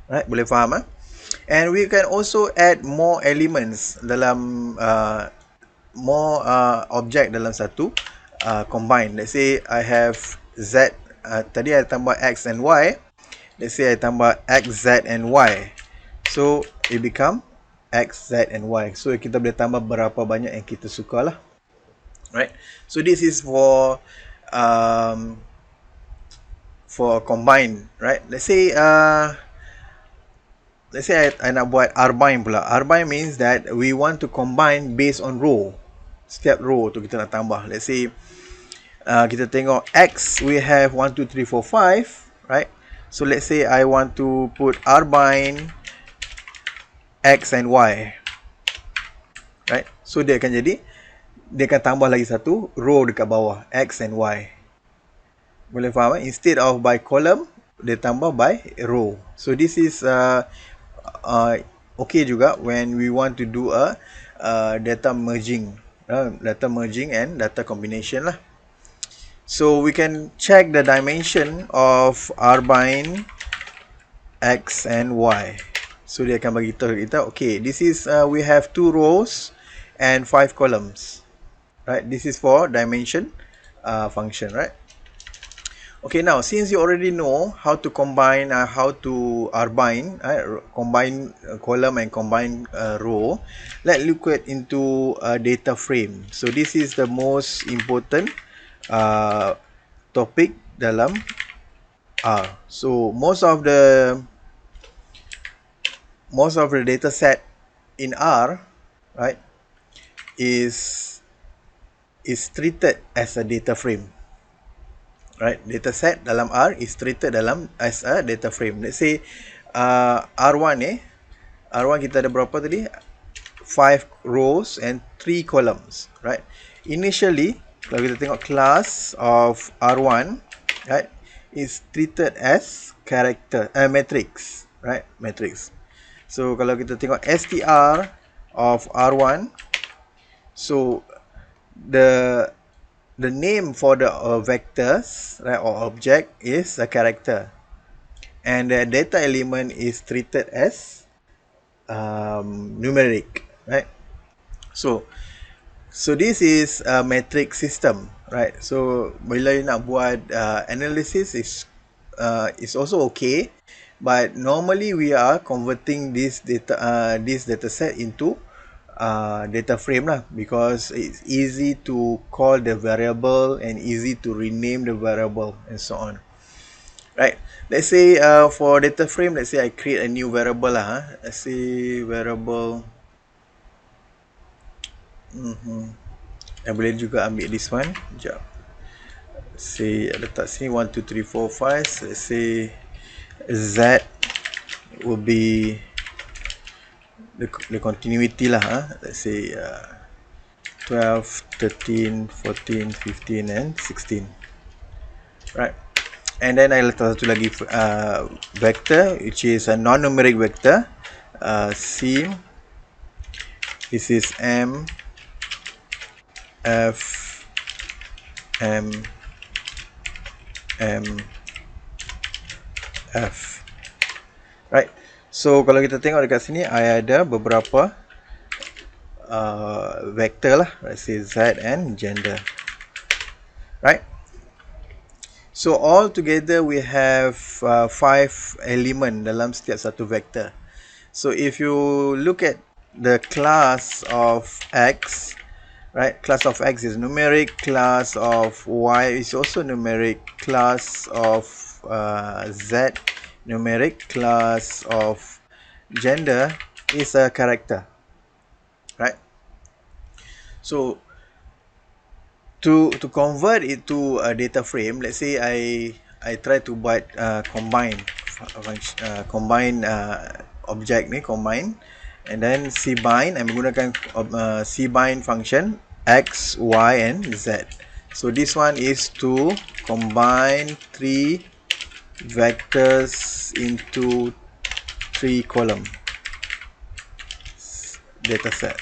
right? Boleh faham? And we can also add more elements dalam more object dalam satu combine. Let's say I have Z, tadi I tambah X and Y. Let's say I tambah X, Z and Y. So it become X, Z and Y. So kita boleh tambah berapa banyak yang kita suka lah, right? So this is for combine, right? Let's say I nak buat R-bind pula. R-bind means that we want to combine based on row. Setiap row tu kita nak tambah. Let's say kita tengok X, we have 1 2 3 4 5, right? So let's say I want to put R-bind X and Y, right? So dia akan tambah lagi satu row dekat bawah, X and Y. Boleh faham? Instead of by column, dia tambah by row. So this is okay juga when we want to do a data merging and data combination lah. So we can check the dimension of R-bind X and Y. So dia akan bagi tahu kita, okay, this is we have 2 rows and 5 columns, right? This is for dimension function, right? Okay, now since you already know how to combine, how to R-bind, combine column and combine row, let's look into data frame. So this is the most important topic dalam R. So most of the data set in R, right, is treated as a data frame. Right, data set dalam R is treated as a data frame. Let's say R1 R1 kita ada berapa tadi? 5 rows and 3 columns, right? Initially, kalau kita tengok class of R1, right, is treated as matrix, right? Matrix. So kalau kita tengok str of R1, so the name for the vectors, right, or object is a character, and the data element is treated as numeric, right? So this is a matrix system, right? So bila you nak buat analysis is also okay, but normally we are converting this data set into data frame lah, because it's easy to call the variable and easy to rename the variable and so on, right? Let's say for data frame, let's say I create a new variable lah, let's say variable I boleh juga ambil this one, sekejap, say letak sini 1 2 3 4 5, let's say Z will be the continuity lah, let's say 12, 13, 14, 15 and 16, right? And then I letak satu lagi vector, which is a non-numeric vector. C, this is M, F, M, M, F, right? So kalau kita tengok dekat sini, I ada beberapa vector lah, let's say Z and gender, right? So all together we have 5 element dalam setiap satu vector. So if you look at the class of X, right? Class of X is numeric, class of Y is also numeric, class of Z numeric, class of gender is a character, right? So to convert it to a data frame, let's say I try to buat combine object ni, combine, and then cbind, I menggunakan cbind function X, Y and Z. So this one is to combine 3 vectors into 3 column data set,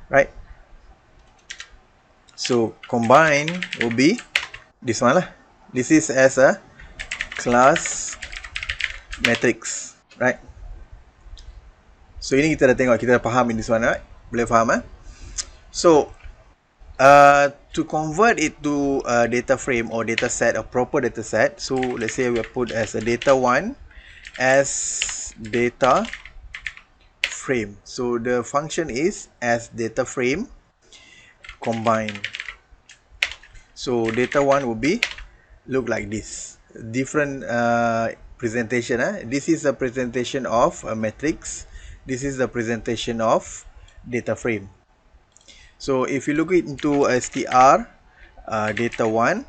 right? So combine will be this one lah. This is as a class matrix, right? So ini kita dah tengok, kita dah faham in this one, right? Boleh faham, So to convert it to a data frame or data set, a proper data set, so let's say we put as a data 1 as data frame. So the function is as data frame combine. So data 1 will be look like this, different presentation. This is a presentation of a matrix, this is the presentation of data frame. So if you look into str data 1,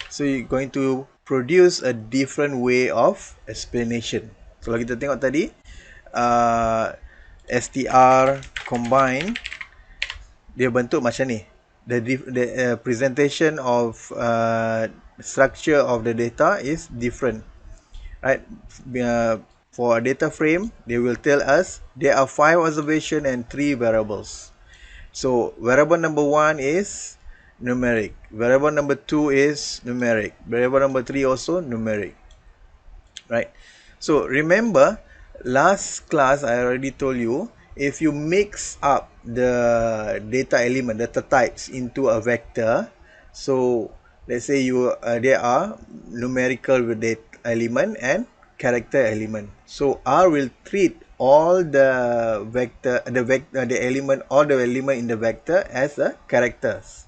so you're going to produce a different way of explanation. Kalau kita tengok tadi str combine, dia bentuk macam ni. The presentation of structure of the data is different, right? For a data frame, they will tell us there are 5 observation and 3 variables. So variable number 1 is numeric, variable number 2 is numeric, variable number 3 also numeric, right? So remember, last class I already told you, if you mix up the data element, data types into a vector, so let's say you there are numerical data element and character element. So R will treat all the element, all the element in the vector as a characters,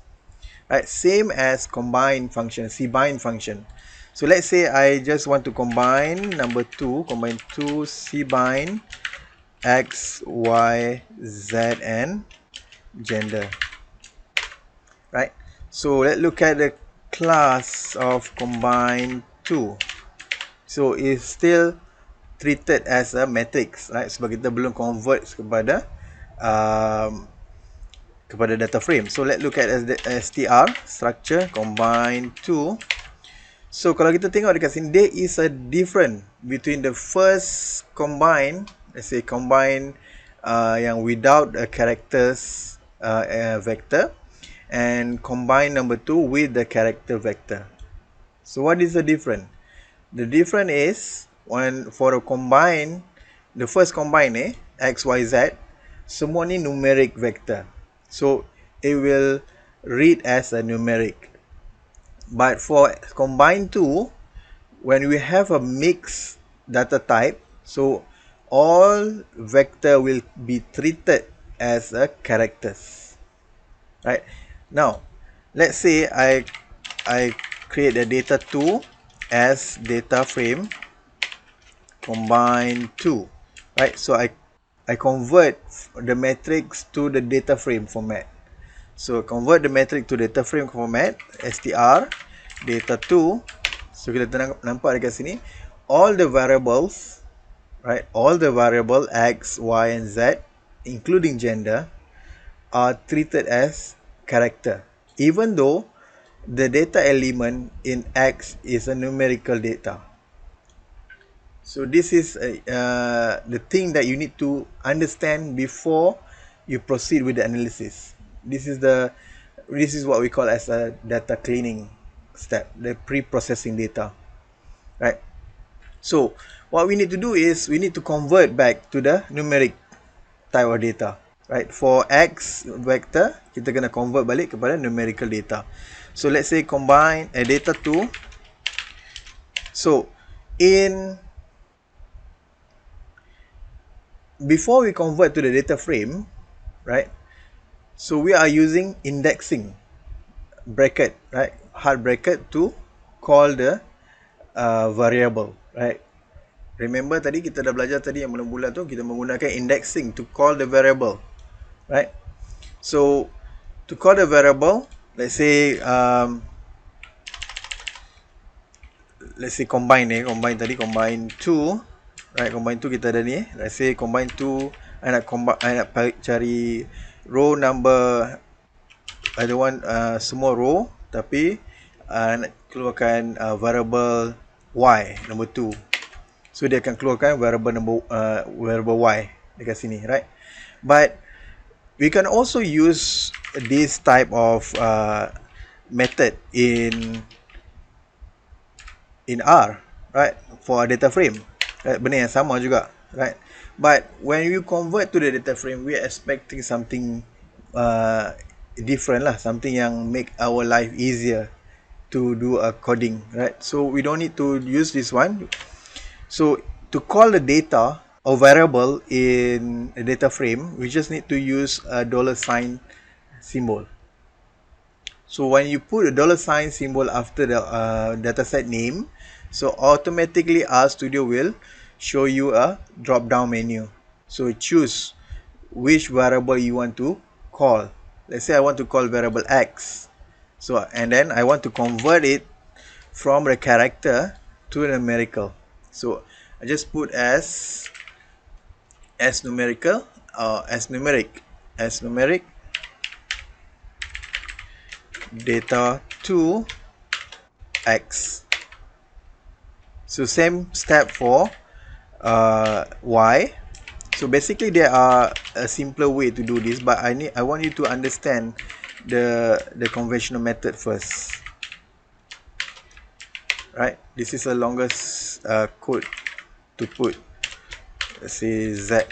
right? Same as combine function, cbind function. So let's say I just want to combine number 2, combine 2 cbind X, Y, Z and gender, right? So let's look at the class of combine 2. So it's still treated as a matrix, right? Sebab kita belum convert kepada data frame. So let's look at the str structure combine 2. So kalau kita tengok dekat sini, there is a difference between the first combine, let's say combine yang without a characters vector, and combine number 2 with the character vector. So what is the difference? The difference is for a combine, the first combine X, Y, Z, semua ni numeric vector. So it will read as a numeric. But for combine 2, when we have a mixed data type, so all vector will be treated as a characters, right? Now let's say I create a data 2 as data frame combine 2, right? So I convert the matrix to the data frame format. So convert the matrix to data frame format, str data 2. So kita nampak dekat sini, all the variables, right? All the variable X, Y, and Z, including gender, are treated as character, even though the data element in X is a numerical data. So this is the thing that you need to understand before you proceed with the analysis. This is what we call as a data cleaning step, the pre-processing data, right? So what we need to do is we need to convert back to the numeric type of data, right? For X vector, kita kena convert balik kepada numerical data. So let's say combine data 2. So before we convert to the data frame, right? So we are using indexing bracket, right? Hard bracket to call the variable, right? Remember tadi kita dah belajar tadi yang mula-mula tu kita menggunakan indexing to call the variable, right? So to call the variable, let's say combine tadi combine 2, right? Combine 2 kita ada ni, let's say combine 2, I nak cari row number, I don't want semua row, tapi nak keluarkan variable y number 2. So dia akan keluarkan variable y dekat sini, right? But we can also use this type of method in R, right? For a data frame, right? Benda yang sama juga, right? But when you convert to the data frame, we are expecting something different lah, something yang make our life easier to do a coding, right? So we don't need to use this one. So to call the data or variable in a data frame, we just need to use a $sign symbol. So when you put a $sign symbol after the dataset name, so automatically RStudio will show you a drop down menu. So choose which variable you want to call. Let's say I want to call variable X. So and then I want to convert it from the character to numerical. So I just put as numerical or as numeric data to X. So same step for Y. So basically there are a simpler way to do this, but I want you to understand the conventional method first. Right? This is the longest code to put. Let's say Z.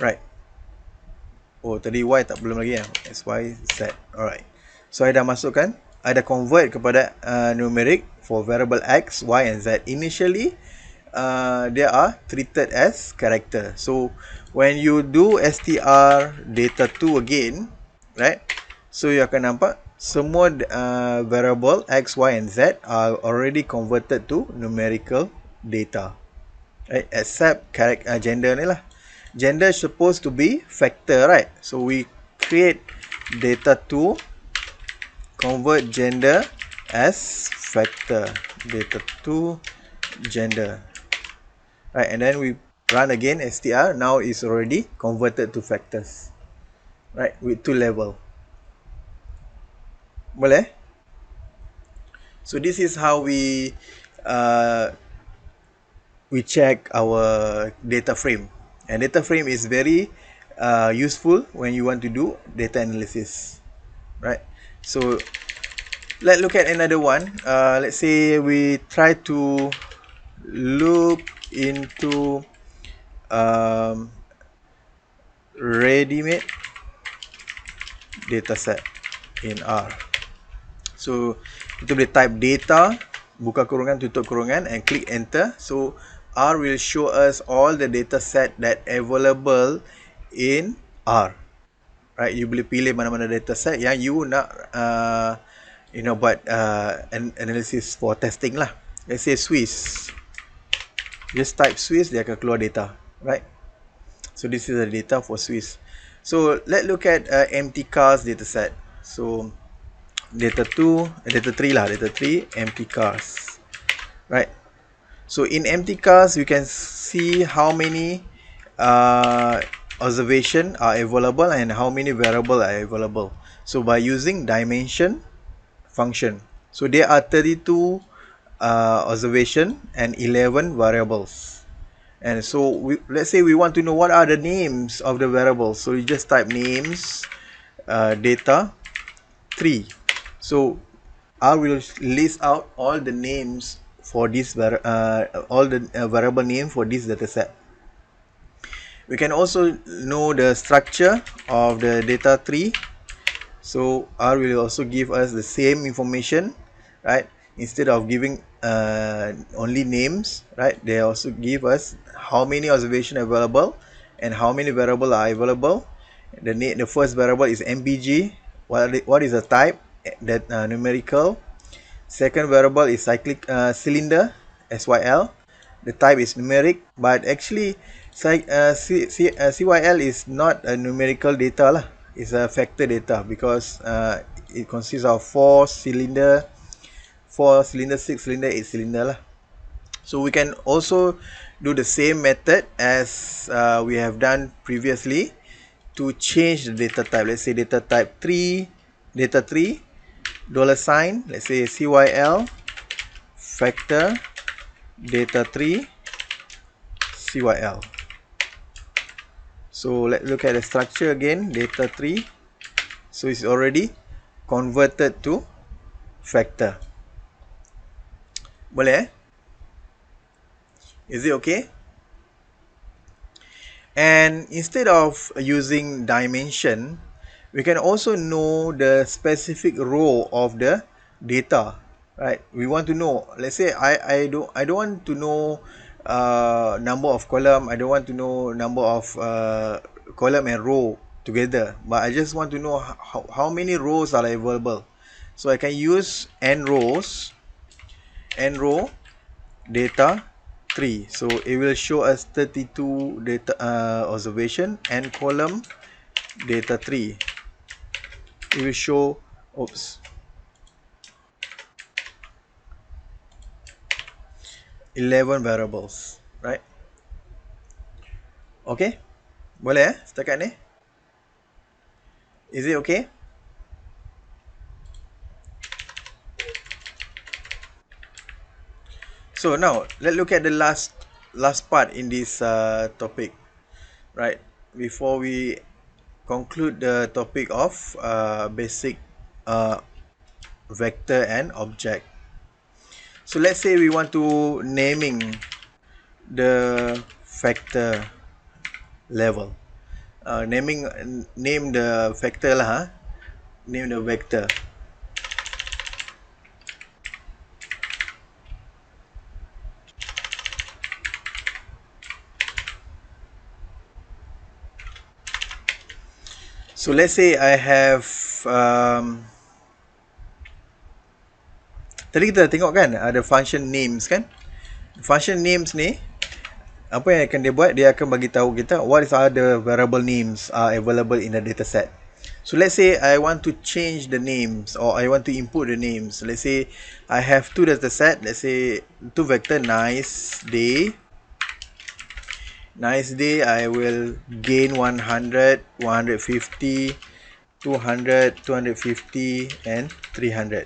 Right. Oh, tadi Y tak belum lagi ya. S, Y, Z. Alright. So, I dah masukkan. I dah convert kepada numeric for variable X, Y, and Z. Initially, they are treated as character. So, when you do str data 2 again, right? So, you akan nampak semua variable X, Y, and Z are already converted to numerical data. Right? Except gender ni lah. Gender is supposed to be factor, right? So we create data to convert gender as factor. Data to gender. Right, and then we run again str. Now it's already converted to factors. Right, with 2 level. Boleh? So this is how we check our data frame. And data frame is very useful when you want to do data analysis, right? So let's look at another one. Let's say we try to look into ready-made dataset in R. So kita boleh type data, buka kurungan, tutup kurungan, and click enter. So R will show us all the data set that available in R. Right, you boleh pilih mana-mana data set yang you nak buat analysis for testing lah. Let's say Swiss. Just type Swiss, dia akan keluar data, right? So this is the data for Swiss. So let's look at empty cars data set. So data 2, data 3 lah, data 3, empty cars, right? So in empty cars, you can see how many observation are available and how many variable are available. So by using dimension function, so there are 32 observation and 11 variables. And so let's say we want to know what are the names of the variables. So you just type names data 3. So I will list out all the names for this variable name for this data set. We can also know the structure of the data tree. So R will also give us the same information, right? Instead of giving only names, right? They also give us how many observation available and how many variable are available. The first variable is MPG. What is the type? That numerical. Second variable is cyclic cylinder, SYL. The type is numeric, but actually CYL is not a numerical data lah. It's a factor data because it consists of 4 cylinder, 6 cylinder, 8 cylinder lah. So we can also do the same method as we have done previously to change the data type. Let's say data type 3, data 3, $sign, let's say CYL, factor, data 3, CYL. So let's look at the structure again, data 3. So it's already converted to factor. Boleh? Is it okay? And instead of using dimension, we can also know the specific row of the data, right? We want to know, let's say I don't want to know number of column, I don't want to know number of column and row together, but I just want to know how many rows are available. So I can use n row data 3. So it will show us 32 data observation and column data 3. It will show 11 variables, right? Okay, boleh setakat ni? Is it okay? So now let's look at the last part in this topic, right? Before we conclude the topic of basic vector and object. So let's say we want to name the vector level. Name the vector lah. Name the vector. So let's say I have tadi kita tengok kan ada function names kan. Function names ni apa yang akan dia buat, dia akan bagi tahu kita what is the variable names are available in the data set. So let's say I want to change the names or I want to input the names. Let's say I have two data set, let's say two vector nice day. Nice day, I will gain 100, 150, 200, 250 and 300.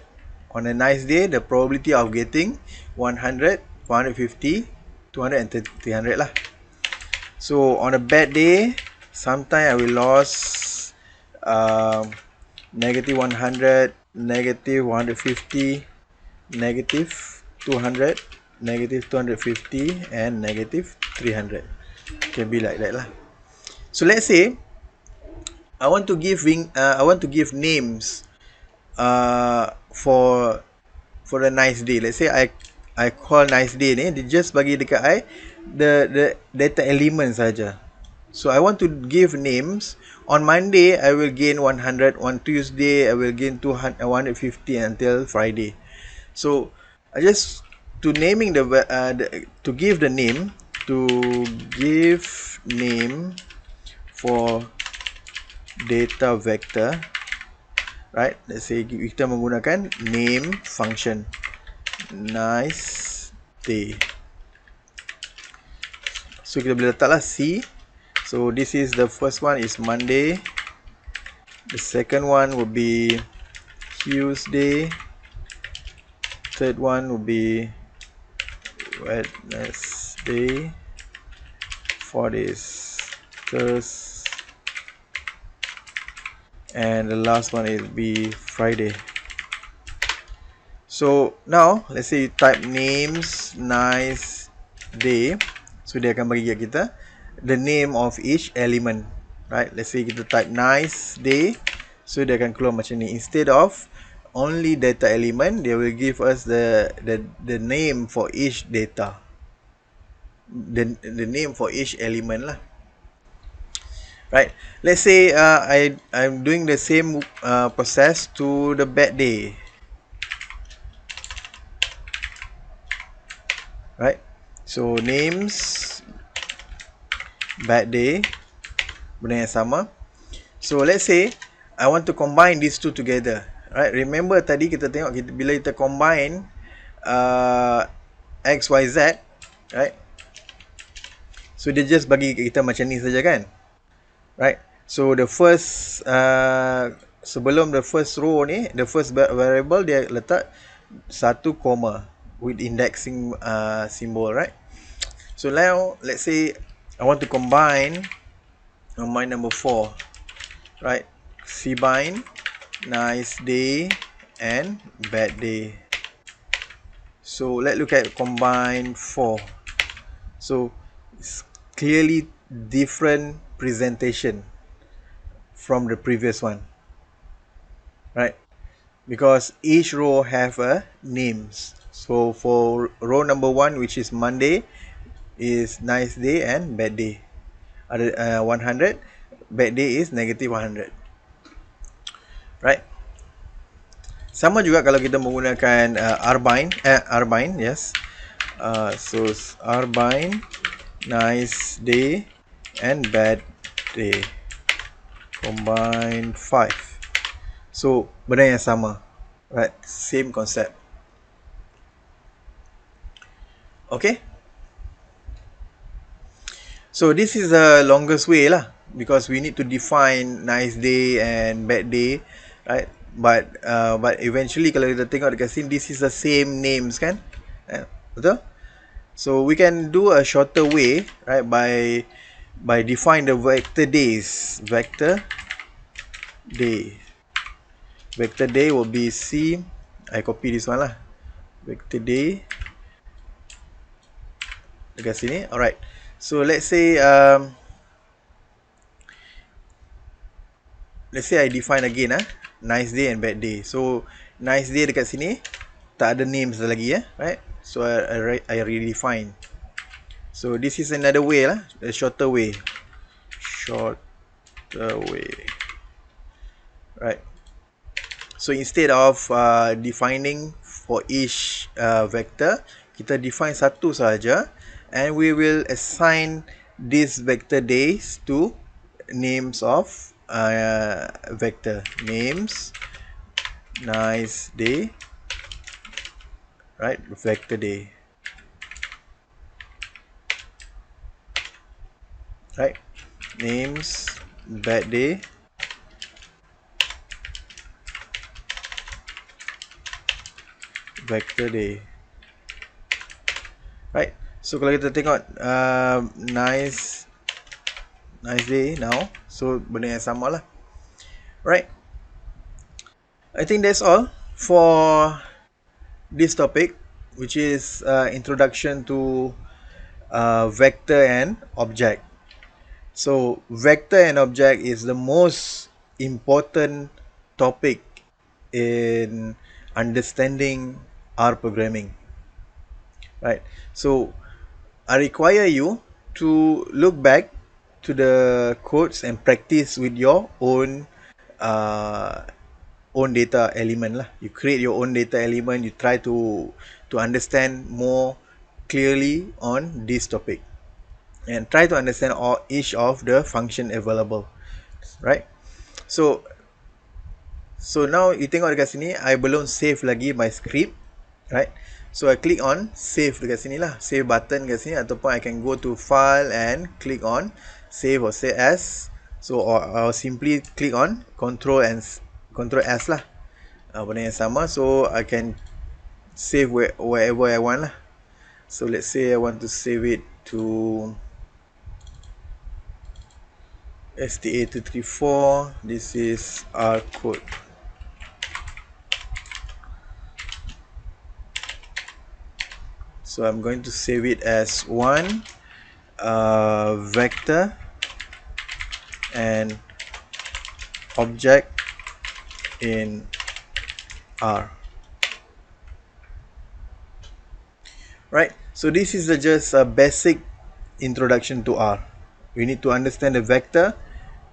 On a nice day, the probability of getting 100, 150, 200 and 300 lah. So on a bad day, sometimes I will lose negative 100, negative 150, negative 200, negative 250 and negative 300. Can be like that lah. So let's say I want to give names for a nice day. Let's say I call nice day ni, dia just bagi dekat I the data element saja. So I want to give names. On Monday I will gain 100, on Tuesday I will gain 200, 150 until Friday. So I just to give the name, to give name for data vector, right? Let's say kita menggunakan name function. Nice day. So kita boleh letaklah C. So this is the first one is Monday. The second one will be Tuesday. Third one will be Wednesday. Fourth is Thursday. And the last one is be Friday. So now let's say you type names nice day. So dia akan bagi kita the name of each element, right? Let's say kita type nice day. So dia akan keluar macam ni. Instead of only data element, they will give us the name for each data. The name for each element lah. Right. Let's say I'm doing the same process to the bad day. Right. So names bad day, benda yang sama. So let's say I want to combine these two together. Right. Remember tadi kita tengok bila kita combine X, Y, Z, right? So dia just bagi kita macam ni saja kan? Right. So the first sebelum the first row ni, the first variable dia letak 1 koma with indexing symbol, right? So now let's say I want to combine number 4, right? Combine nice day and bad day. So let's look at combine 4. So it's clearly different presentation from the previous one, right? Because each row have a names. So for row number 1, which is Monday, is nice day and bad day. Ada 100, bad day is negative 100, right? Sama juga kalau kita menggunakan arbine, yes. So arbine nice day and bad day, combine 5. So benda yang sama, right? Same concept. Okay. So this is the longest way lah, because we need to define nice day and bad day, right? But eventually kalau kita tengok dekat sini, this is the same names kan? Betul? So we can do a shorter way, right? By define the vector days. Vector day will be C. I copy this one lah. Vector day dekat sini. Alright. So let's say I define again nice day and bad day. So nice day dekat sini tak ada names lagi right? So I redefine. So this is another way lah, a shorter way. Right. So instead of defining for each vector, kita define satu saja, and we will assign these vector days to names of vector. Names nice day, right? Vector day, right? Names bad day, vector day, right? So kalau kita tengok nice day now, so benda yang sama lah, right? I think that's all for this topic, which is introduction to vector and object. So vector and object is the most important topic in understanding R programming, right? So I require you to look back to the codes and practice with your own data element lah. You create your own data element. You try to understand more clearly on this topic, and try to understand each of the function available, right? So So now you tengok dekat sini, I belum save lagi my script, right? So I click on save dekat sini lah, save button dekat sini, ataupun I can go to file and click on save or save as. So or simply click on control S lah, benda yang sama. So I can save wherever I want lah. So let's say I want to save it to STA234. This is R code. So I'm going to save it as one vector and object in R. Right, so this is just a basic introduction to R. We need to understand the vector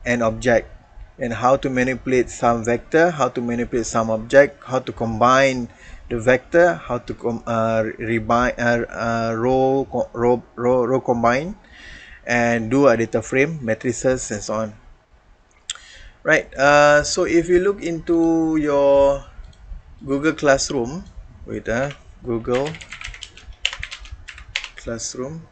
and object, and how to manipulate some vector, how to manipulate some object, how to combine the vector, how to row combine, and do a data frame, matrices, and so on. Right, so if you look into your Google Classroom, Google Classroom,